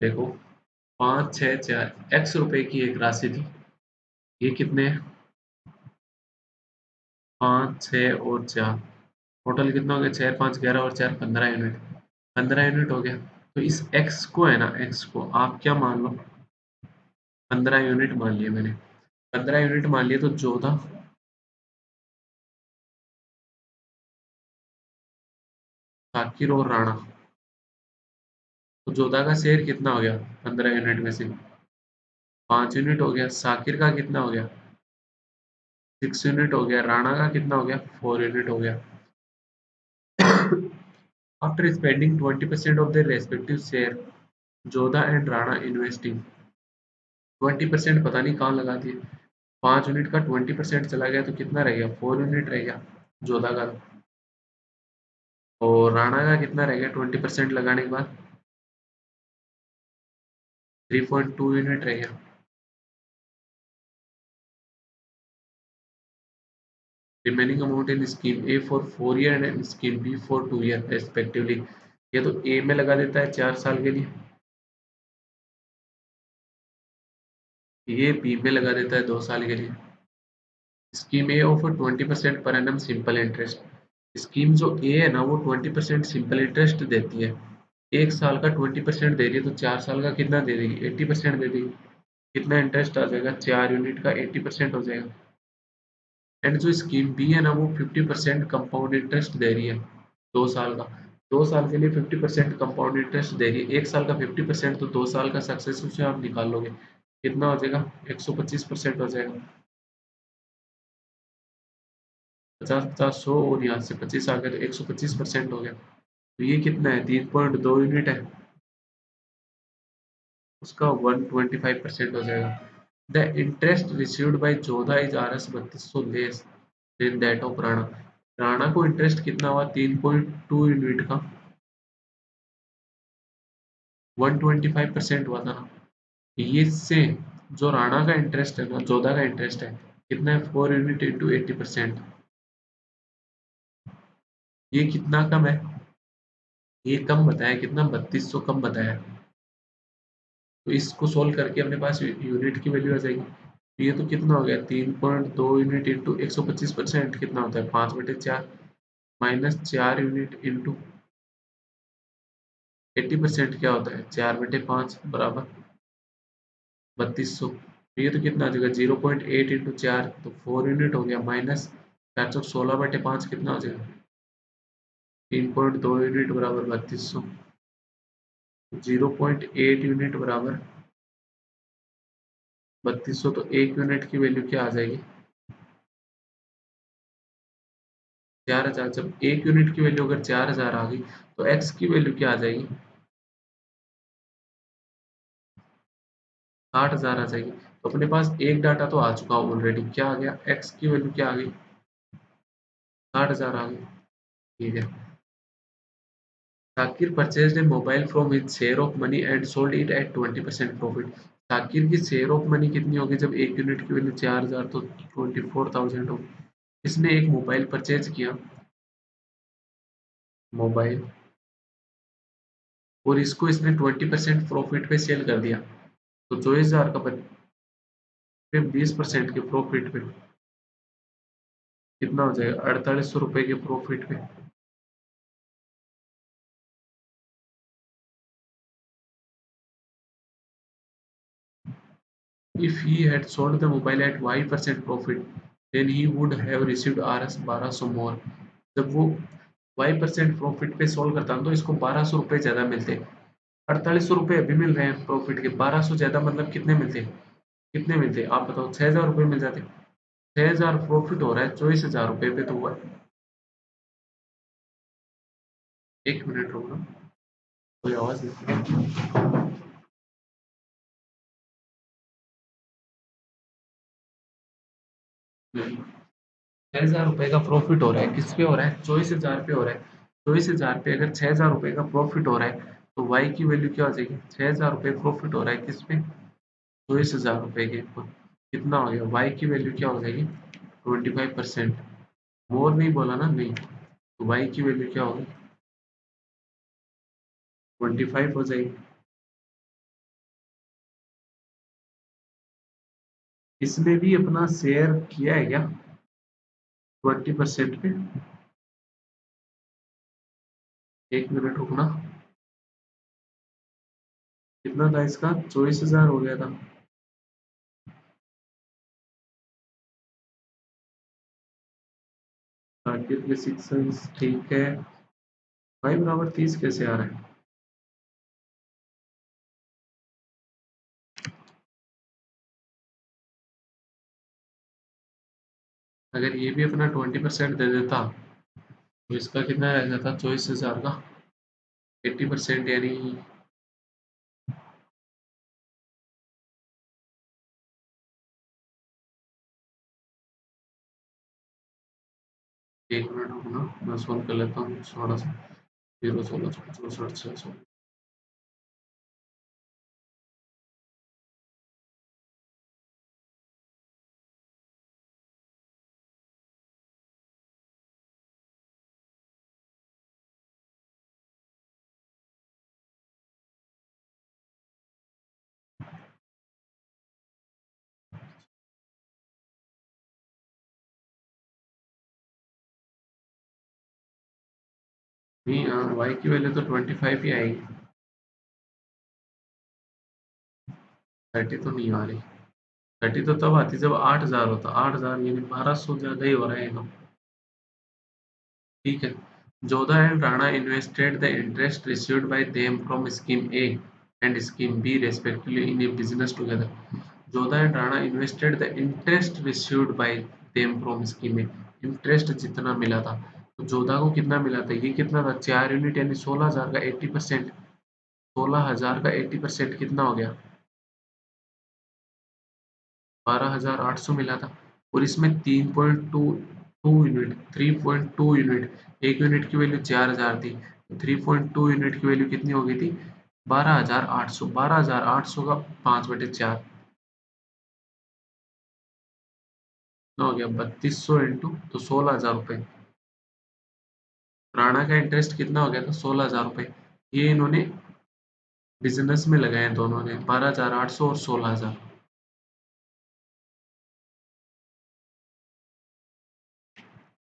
देखो, 5 6 4 x रुपए की एक राशि थी। ये कितने? 5 6 और 4, टोटल कितना हो गया? 6 5 11 और 4 15 यूनिट। 15 यूनिट हो गया। तो इस एक्स को है ना, एक्स को आप क्या मान लो? 15 यूनिट मान लिए मैंने। 15 यूनिट मान लिए तो जोधा, साकिर और राणा। तो जोधा का शेयर कितना हो गया 15 यूनिट में से? 5 यूनिट हो गया। साकिर का कितना हो गया? 6 यूनिट हो गया। राणा का कितना हो गया? 4 यूनिट हो गया। After spending 20% of their respective share, Jodha and Rana investing 20%, पता नहीं कहाँ लगा दिए। 5 यूनिट का 20% चला गया तो कितना रह गया? 4 यूनिट रह गया जोधा का। और राणा का कितना रह गया 20% लगाने के बाद? 3.2 यूनिट रह गया। Remaining amount in scheme A for 4 year and scheme B for 2 year respectively. ये तो ए में लगा देता है 4 साल के लिए, ये बी में लगा देता है 2 साल के लिए। स्कीम ए offer 20% per annum simple interest. Scheme जो ए है ना वो 20% सिंपल इंटरेस्ट देती है। 1 साल का 20% दे रही है तो 4 साल का कितना दे देगी? 80% दे देगी। कितना इंटरेस्ट आ जाएगा? 4 यूनिट का 80% हो जाएगा। एंड जो स्कीम बी है ना वो 50% कंपाउंड इंटरेस्ट दे रही है 2 साल का। 2 साल के लिए 50% कंपाउंड इंटरेस्ट दे रही है। 1 साल का 50%, तो 2 साल का सक्सेस से आप निकाल लोगे, कितना हो जाएगा? 125% हो जाएगा। 50 50 100 और यहाँ से 25 आ गया तो 125% हो गया। तो ये कितना है? 3.2 यूनिट है, उसका 125% हो जाएगा। The interest received by Jodha is RS 3200 less than that of Rana. Rana को इंटरेस्ट कितना हुआ? 3.2 यूनिट का 125% हुआ था ना। ये से जो राणा का इंटरेस्ट है ना, जोधा का इंटरेस्ट है कितना है? 4 यूनिट इंटू 80%। ये कितना कम है? ये कम बताया, कितना? 3200 कम बताया। तो इसको सोल्व करके अपने पास यूनिट की वैल्यू आ जाएगी। तो ये तो कितना हो गया? 3.2 यूनिट इंटू 125%, कितना होता है? 5/4 माइनस 4 यूनिट इंटू 80% क्या होता है? 4/5 बराबर 3200। ये तो कितना आ जाएगा? 0.8 इंटू 4 तो 4 यूनिट हो गया, माइनस 416/5 कितना हो जाएगा? 3.2 यूनिट बराबर 3200। 0.8 यूनिट बराबर 3200, तो 1 यूनिट की वैल्यू क्या आ जाएगी? 4000। जब 1 यूनिट की वैल्यू अगर 4000 आ गई तो एक्स की वैल्यू क्या आ जाएगी? 6000 आ जाएगी। तो अपने पास एक डाटा तो आ चुका ऑलरेडी, क्या आ गया? एक्स की वैल्यू क्या आ गई? 6000 आ गई। ठीक है। Shakir purchased a mobile from his share of money and sold it at 20% profit. Shakir की शेयर ऑफ मनी कितनी होगी? जब 1 यूनिट की वैल्यू 4000 तो 24,000 होगी। इसने एक मोबाइल परचेज किया, मोबाइल, और इसको इसने 20% प्रॉफिट पे सेल कर दिया। तो 24,000 का फिर 20% के प्रॉफिट पे कितना हो जाएगा? 4800 रुपए के प्रॉफिट पे। If he had sold the mobile at Y% profit, then he would have received RS 1200 more. जब वो Y% प्रॉफिट पे सोल्व करता तो इसको 1200 रुपये ज्यादा मिलते। 4800 रुपये अभी मिल रहे हैं प्रॉफिट के, 1200 ज्यादा मतलब कितने मिलते? कितने मिलते आप बताओ? 6000 रुपये मिल जाते। 6000 प्रॉफिट हो रहा है 24,000 रुपये पे, तो हुआ। 1 मिनट रुकना, कोई आवाज नहीं। ₹6000 का प्रॉफिट हो रहा है, किस पे हो रहा है? 24,000 पे हो रहा है। 24,000 पे अगर ₹6000 का प्रॉफिट हो रहा है तो वाई की वैल्यू क्या हो जाएगी? ₹6000 प्रॉफिट हो रहा है किस पे? ₹24,000 के ऊपर। कितना हो गया? वाई की वैल्यू क्या हो जाएगी? 25%। मोर नहीं बोला ना? नहीं। तो वाई की वैल्यू क्या होगी? 25 हो जाएगी। इसने भी अपना शेयर किया है क्या 20% पे? एक मिनट रुकना। कितना था इसका? 24,000 हो गया था। साकिब के 6 ठीक है। भाई बराबर 30 कैसे आ रहा है? अगर ये भी अपना 20% दे देता तो इसका कितना रह जाता? 24,000 का 80% यानी। एक मिनट रुकना, मैं सोल्व कर लेता हूँ थोड़ा सा। 0 16 64 600। नहीं, वाई की वैल्यू तो 25 ही आएगी। 30 तो नहीं आ रही। 30 तो तब आती जब 8,000 होता। 8,000 यानी 1200 ज्यादा ही हो रहा है एकदम। ठीक है। Jodha and Rana invested the interest received by them from scheme A and scheme B respectively in a business together. Jodha and Rana invested the interest received by them from scheme A. Interest जितना मिला था तो जोधा को कितना मिला था? ये कितना था? 4 यूनिट यानी 16,000 का 80%। 16,000 का 80% कितना हो गया? 12,800 मिला था। और इसमें 3.22 यूनिट, 3.2 यूनिट, एक यूनिट की वैल्यू 4,000 थी। 3.2 यूनिट की वैल्यू कितनी हो गई थी? 12,800। 12,800 का 5/4 कितना हो गया? 3200 इंटू तो 16,000 रुपये। राणा का इंटरेस्ट कितना हो गया था? 16,000 रुपये। ये इन्होंने बिजनेस में लगाए दोनों ने, 12,800 और 16,000।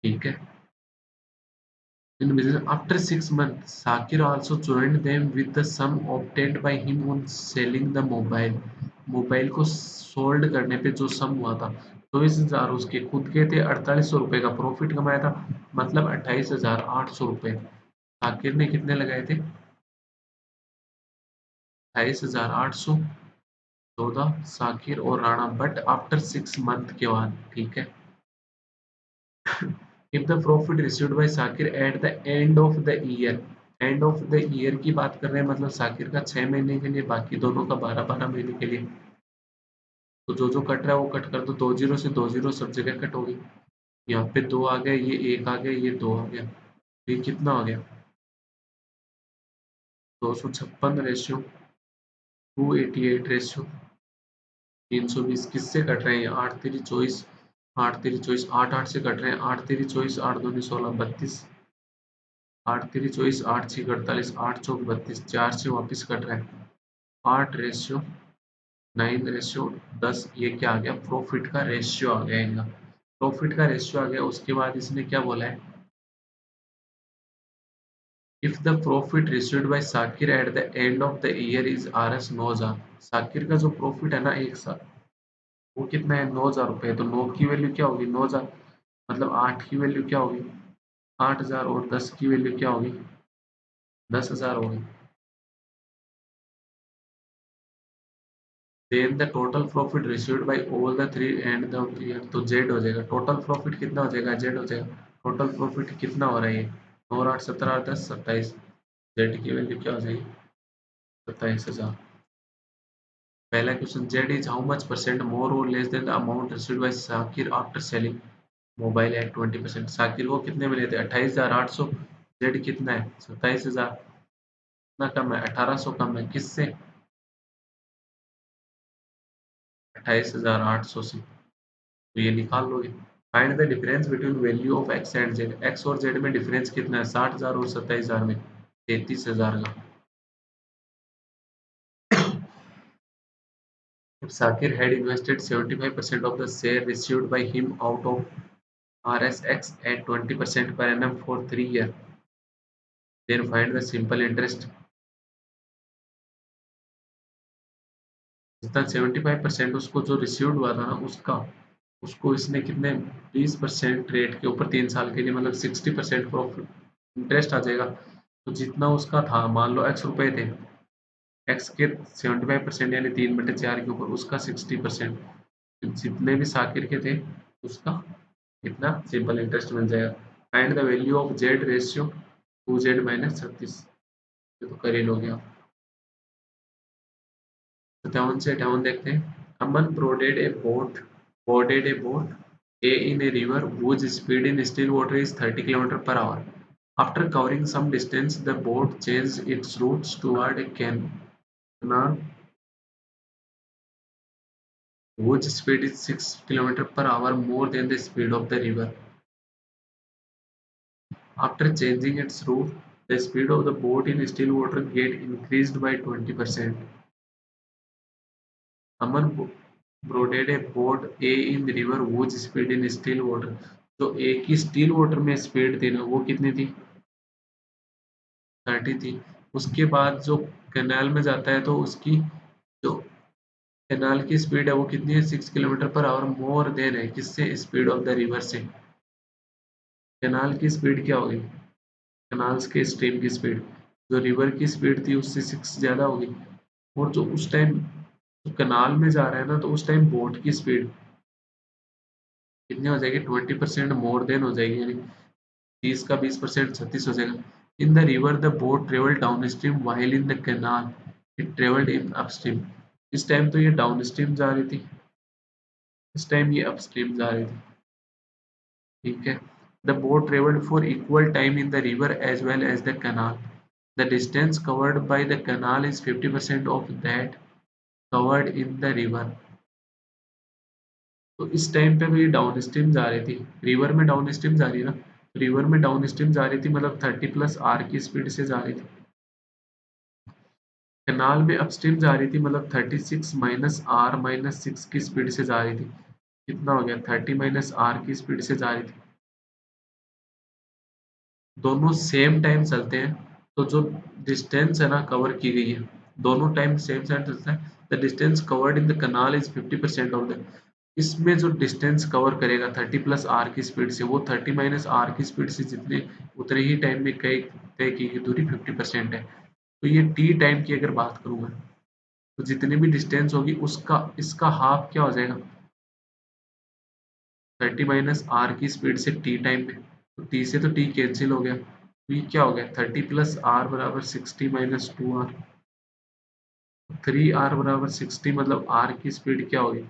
ठीक है। In business, after 6 months, Sakir also joined them with the sum obtained by him on selling the mobile. Mobile को सोल्ड करने पे जो सम हुआ था 24,000 उसके खुद के थे। 4,800 रुपये का प्रॉफिट कमाया था, मतलब 28,800 रुपये। साकिर ने कितने लगाए थे? 28,800। 14 साकिर और राणा, बट आफ्टर 6 मंथ के बाद। ठीक है। If the profit received by Sakir at the end of the year, end of the year की बात कर रहे हैं, मतलब साकिर का 6 महीने के लिए, बाकी दोनों का 12-12 महीने के लिए। तो जो जो कट रहा है वो कट कर दो। 2 जीरो से 2 जीरो सब जगह कट होगी। यहाँ पे 2 आ गया, ये 1 आ गया, ये 2 आ गया। ये कितना आ गया? 256 रेशियो 288 रेशियो 320। किससे कट रहे हैं? 8 तेरी 24। 8 तेरी 24, 8 8 से कट रहे हैं। 8 तेरी 24, 8 दूनी 16, 32। 8 तेरी 24, 8 6 48, 8 चौक 32, 4 से वापिस कट रहे हैं। 8:9:10। ये क्या आ गया? प्रॉफिट का रेशियो आ गया इनका। प्रॉफिट का रेशियो आ गया। उसके बाद इसने क्या बोला है? If the profit received by Sakir at the end of the year is RS 9,000। Sakir का जो प्रॉफिट है ना एक साल, वो कितना है? 9,000 रुपये। तो 9 की वैल्यू क्या होगी? 9,000। मतलब 8 की वैल्यू क्या होगी? 8,000। और 10 की वैल्यू क्या होगी? 10,000 होगी। Then the total profit received by all the three and the year, तो जेड हो जाएगा। टोटल प्रॉफिट कितना हो जाएगा? जेड हो जाएगा। टोटल प्रॉफिट कितना हो रहा है? ये 9 8 17 10 27। जेड की वैल्यू क्या हो जाएगी? 27,000। पहला question, Z is how much percent more और less than the amount received by Sakir after selling. Mobile है 20%। साकिर को कितने मिले थे? 28,800। जेड कितना है? 27,000। कितना कम है? 1800 कम है किससे? 28,800 से। तो ये निकाल लोगे। Find the difference between value of x and Z. X और जेड में डिफरेंस कितना है? 60,000 और 27,000 में 33,000 का। If Sakir had invested 75% of the share received by him out of RSX at 20% per annum for 3 years, then find the simple interest. जितना 75% उसको जो रिसीव्ड हुआ था ना उसका, उसको इसने कितने 20% रेट के ऊपर 3 साल के लिए, मतलब 60% प्रॉफिट इंटरेस्ट आ जाएगा। तो जितना उसका था, मान लो एक्स रुपए थे, एक्स के 75% यानी 3/4 के ऊपर उसका 60%, जितने भी साकिर के थे उसका इतना सिंपल इंटरेस्ट मिल जाएगा। Find the value of Z ratio 2z-36। ये तो कर ही लोगे आप। 57 से 58 देखते हैं। अमन boarded a boat A in a river whose speed in still water is 30 km per hour. After covering some distance, the boat changed its routes toward a canal whose speed is 6 km per hour more than the speed of the river. After changing its route, the speed of the boat in still water get increased by 20%. Aman boarded a boat A in the river whose speed in still water. तो A की still water में speed थी ना, वो कितनी थी? 30 थी। उसके बाद जो कैनाल में जाता है तो उसकी जो कैनाल की स्पीड है वो कितनी है? 6 kilometre per our more than है किससे? स्पीड ऑफ द रिवर से। कैनाल की स्पीड क्या होगी? कैनाल्स के स्ट्रीम की स्पीड, जो रिवर की स्पीड थी उससे 6 ज़्यादा होगी। और जो उस टाइम कैनाल में जा रहा है ना, तो उस टाइम बोट की स्पीड कितनी हो जाएगी? 20% मोर देन हो जाएगी, यानी 30 का 20% 36 हो जाएगा। इन the river the boat travel down stream while in the canal it travelled in upstream. इस टाइम तो ये डाउन स्ट्रीम जा रही थी, इस टाइम ये अपस्ट्रीम जा रही थी। ठीक है। The boat travelled for equal time in the river as well as the canal. The distance covered by the canal is 50% of that covered in the river. तो इस टाइम पे तो ये डाउन स्ट्रीम जा रही थी, रिवर में down stream जा रही है ना, रिवर में डाउन स्ट्रीम जा रही थी मतलब 30+r की स्पीड से जा रही थी। कैनाल में अपस्ट्रीम जा रही थी मतलब 36 - r - 6 की स्पीड से जा रही थी। कितना हो गया? 30 - r की स्पीड से जा रही थी। दोनों सेम टाइम चलते हैं, तो जो डिस्टेंस है ना कवर की गई है, दोनों टाइम सेम टाइम चलता है। The distance covered in the canal is 50% of the. इसमें जो डिस्टेंस कवर करेगा 30+r की स्पीड से, वो 30 - r की स्पीड से जितने उतने ही टाइम में तय की गई दूरी 50% है। तो ये टी टाइम की अगर बात करूँ मैं, तो जितनी भी डिस्टेंस होगी उसका इसका हाफ क्या हो जाएगा? 30 - r की स्पीड से टी टाइम में, तो टी से तो टी कैंसिल हो गया, तो ये क्या हो गया? 30+r बराबर 60 - 2r। 3r बराबर 60 मतलब r की स्पीड क्या होगी?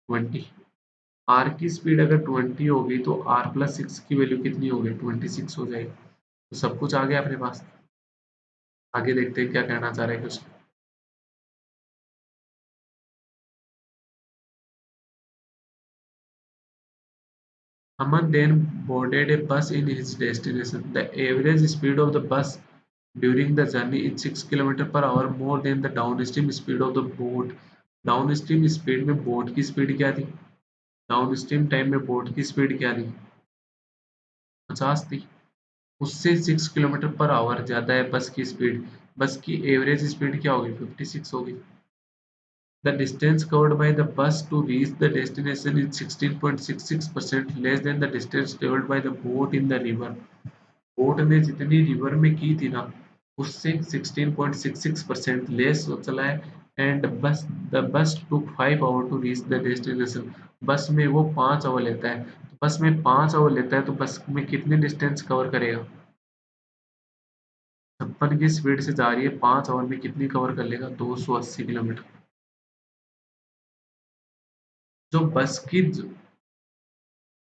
20। आर की स्पीड अगर 20 होगी तो r+6 की वैल्यू कितनी होगी? 26 हो जाएगी। तो सब कुछ आ गया अपने पास। आगे देखते हैं क्या कहना चाह रहे हैं कुछ। Aman then boarded a bus in his destination. The average speed of the bus during the journey is 6 km/h more than the downstream speed of the boat. Downstream speed में बोट की स्पीड क्या थी? Downstream time में boat की speed क्या थी? 50 थी। उससे 6 km/h ज्यादा है बस की स्पीड। बस की एवरेज स्पीड क्या होगी? 56 होगी। The distance covered by the bus to reach the destination is 16.66% less than the distance traveled by the boat in the river. Boat ने जितनी रिवर में की थी ना, उससे 16.66% लेस चला है। And bus the bus took 5 hour to reach the destination. Bus में वो 5 आवर लेता है, तो बस में 5 आवर लेता है तो बस में कितनी डिस्टेंस कवर करेगा? 56 की स्पीड से जा रही है, 5 आवर में कितनी कवर कर लेगा? 280 किलोमीटर। जो बस की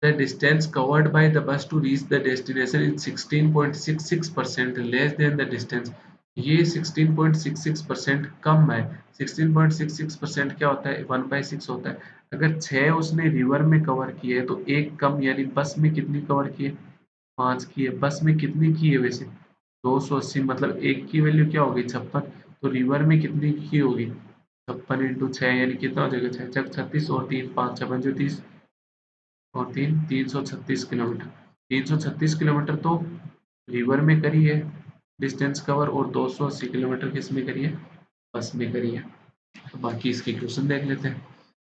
The distance covered by the bus to reach the destination is 16.66% less than the distance. ये 16.66% कम है. 16.66% क्या होता है? 1/6 होता है. अगर 6 उसने रिवर में कवर किए है तो एक कम, यानी बस में कितनी कवर की है? 5 की है. बस में कितनी की है वैसे? 280, मतलब एक की वैल्यू क्या होगी? 56. तो रिवर में कितनी की होगी? 56 इंटू 6, यानी कितना हो जाएगा? 6 36 और 3 5 6 5 30 और 336 किलोमीटर. 336 किलोमीटर तो रिवर में करी है डिस्टेंस कवर, और 280 किलोमीटर किस में करी है? बस में करी है. तो बाकी इसके क्वेश्चन देख लेते हैं.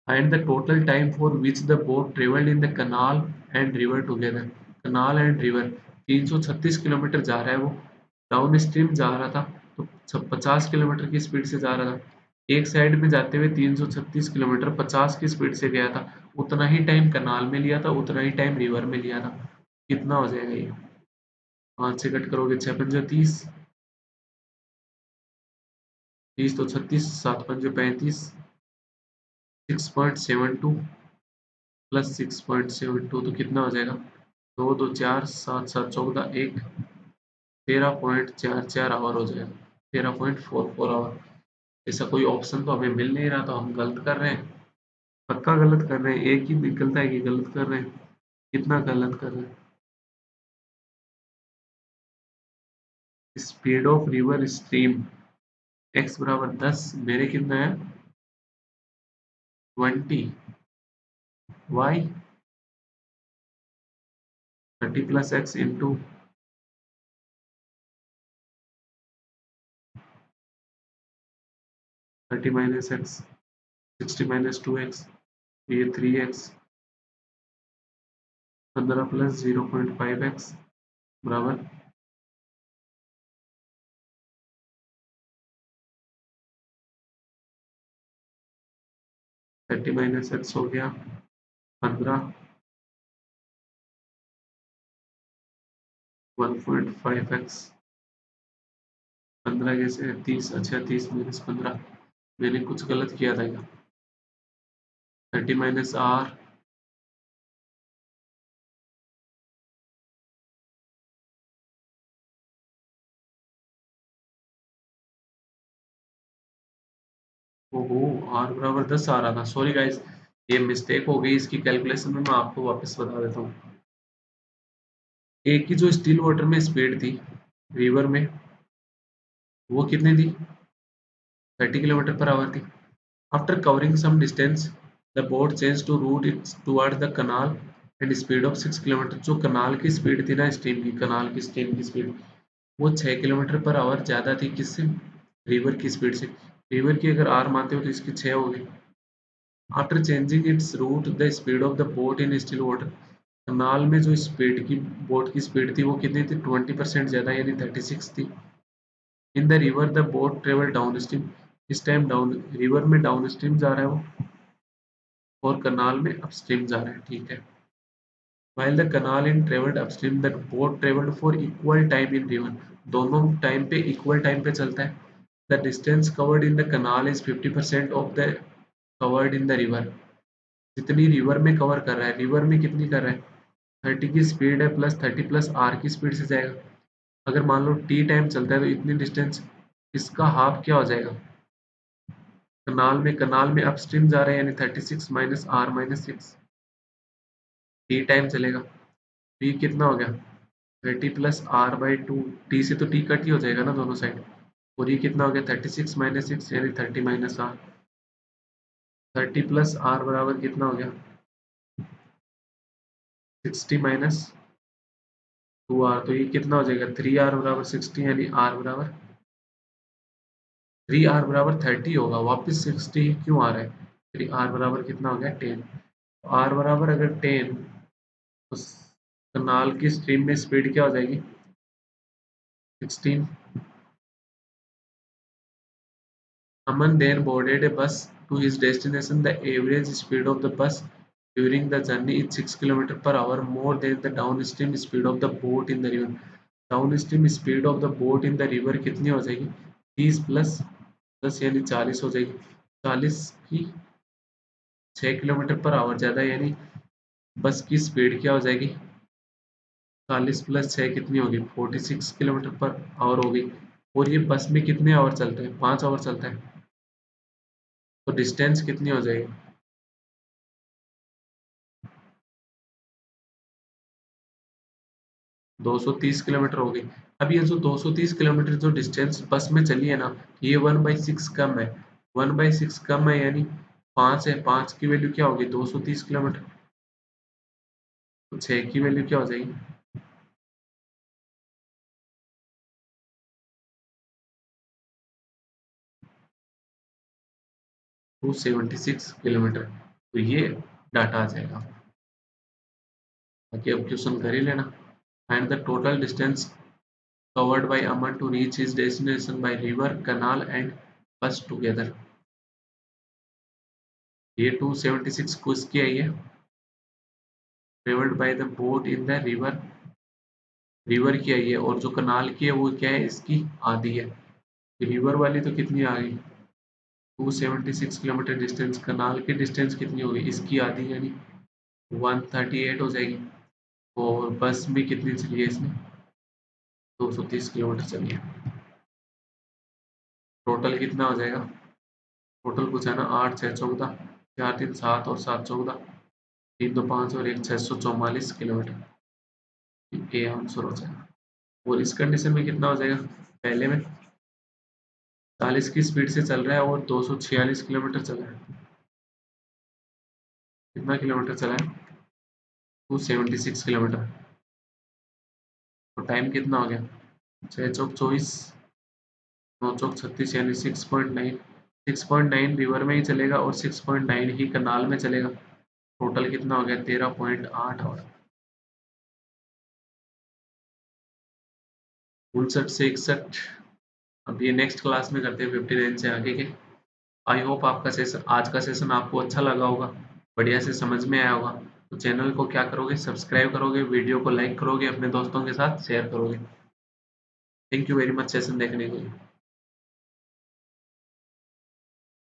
Find the total time for which the boat travelled in the canal and river together. Canal and river 336 kilometre जा रहा है वो. डाउन स्ट्रीम जा रहा था तो 50 किलोमीटर की स्पीड से जा रहा था. एक साइड में जाते हुए 336 किलोमीटर 50 की स्पीड से गया था. उतना ही टाइम कनाल में लिया था, उतना ही टाइम रिवर में लिया था. कितना हो जाएगा ये? 5 से कट करोगे 6 पंजे 30, 30 तो 36, 7 पंजे 35, 6.72 प्लस 6.72 तो कितना हो जाएगा? 2 2 4 7 7 14 1, 13.44 आवर हो जाएगा. 13.44 आवर. ऐसा कोई ऑप्शन तो हमें मिल नहीं रहा, तो हम गलत कर रहे हैं. पक्का गलत कर रहे हैं. एक ही निकलता है कि गलत कर रहे हैं. कितना गलत कर रहे हैं? Speed of river stream x बराबर 10, मेरे कितना है? 20. y 30 plus x into 30 minus x, 60 minus 2x, ये 3x, 15 प्लस 0.5x बराबर 30 माइनस एक्स हो गया 15, 1.5x. 15 कैसे? 30. अच्छा, 30 माइनस 15. मैंने कुछ गलत किया था क्या? 30 माइनस आर. ओहो, आर बराबर 10 आ रहा था. सॉरी गाइस, ये मिस्टेक हो गई इसकी कैलकुलेशन में. मैं आपको वापस बता देता हूँ. एक की जो स्टिल वाटर में स्पीड थी रिवर में, वो कितनी थी? 30 किलोमीटर पर आवर थी. After covering some distance the boat change to route its towards the canal and speed of 6 kilometre. जो कनाल की स्पीड थी ना, स्ट्रीम की, कनाल की स्ट्रीम की स्पीड, वो 6 किलोमीटर पर आवर ज़्यादा थी. किससे? रिवर की स्पीड से. रिवर की अगर आर मानते हो तो इसकी 6 होगी. After changing its route the speed of the boat in still water. Canal में जो स्पीड की, बोट की स्पीड थी, वो कितनी थी? 20% ज़्यादा, यानी 36 थी. इन the river the boat travel down stream. इस टाइम डाउन रिवर में डाउन स्ट्रीम जा रहा है वो, और कनाल में अपस्ट्रीम जा रहा है. ठीक है. While the canal in traveled upstream, the boat traveled for equal time in river. दोनों टाइम पे इक्वल टाइम पे चलता है. The distance covered in the canal is 50% of the covered in the river. जितनी रिवर में cover कर रहा है, रिवर में कितनी कर रहा है? 30 की स्पीड है, प्लस 30 प्लस आर की स्पीड से जाएगा. अगर मान लो टी टाइम चलता है तो इतनी डिस्टेंस, इसका हाफ क्या हो जाएगा? कनाल में अपस्ट्रीम जा रहा है, यानी 36 minus R minus 6. T time चलेगा. टी कितना हो गया? 30 प्लस आर बाई 2. टी से तो टी कट ही हो जाएगा ना दोनों साइड. और ये कितना हो गया? 36 माइनस 6, यानी 30 माइनस आर. 30 प्लस आर बराबर कितना हो गया? 60 माइनस 2 आर. तो ये कितना हो जाएगा? 3 आर बराबर 60, यानी आर बराबर 3 आर बराबर 30 होगा. वापस 60 ही क्यों आ रहा है? 3 आर बराबर कितना हो गया? 10. आर बराबर अगर 10, तो कनाल की स्ट्रीम में स्पीड क्या हो जाएगी? 16. Aman then boarded a bus to his destination. The average speed of the bus during the journey is 6 km per hour, more than the downstream speed of the boat in the river. Downstream speed of the boat in the river कितनी हो जाएगी? 30 plus 10, यानी 40 हो जाएगी. 40 की 6 kilometre per our ज़्यादा, यानी बस की स्पीड क्या हो जाएगी, 40+6 कितनी होगी, 46 किलोमीटर पर आवर होगी। और ये बस में कितने आवर चलते हैं, 5 आवर चलता है। तो डिस्टेंस कितनी हो जाएगी, 230 किलोमीटर होगी। अब ये जो 230 किलोमीटर जो डिस्टेंस बस में चली है ना, ये 1/6 कम है। 1/6 कम है यानी 5 है, 5 की वैल्यू क्या होगी, 230 किलोमीटर। तो 6 की वैल्यू क्या हो जाएगी, 276 किलोमीटर। तो ये डाटा आ जाएगा। बाकी अब क्वेश्चन कर ही लेना। Find the total distance covered by Aman to reach his destination by river, canal and bus together। ये 276 किसकी आई है, traveled by the boat in the river, river की आई है। और जो कनाल की है वो क्या है, इसकी आधी है। रिवर वाली तो कितनी आ गई, 276 किलोमीटर डिस्टेंस, कनाल की डिस्टेंस कितनी होगी, इसकी आधी यानी 138 हो जाएगी। और बस भी कितनी चली है इसमें, 230 किलोमीटर चली है। टोटल कितना हो जाएगा, टोटल पूछा ना, 8 6 14, 4 3 7 और 7 14, 3 2 5 और 1 644 किलोमीटर। ये आंसर हो जाएगा। और इस कंडीशन में कितना हो जाएगा, पहले में 40 की स्पीड से चल रहा है और 246 किलोमीटर चल रहा है। कितना किलोमीटर चला है, 276 किलोमीटर। तो टाइम कितना हो गया, 6 चौक 24, 9 चौक 36 यानी 6.9। 6.9 रिवर में ही चलेगा और 6.9 ही कनाल में चलेगा। टोटल कितना हो गया, 13.8 आवर। 59 से 61। अब ये नेक्स्ट क्लास में करते हैं 59 से आगे के। आई होप आपका सेशन, आज का सेशन आपको अच्छा लगा होगा, बढ़िया से समझ में आया होगा। तो चैनल को क्या करोगे, सब्सक्राइब करोगे, वीडियो को लाइक करोगे, अपने दोस्तों के साथ शेयर करोगे। Thank you very much session देखने के लिए।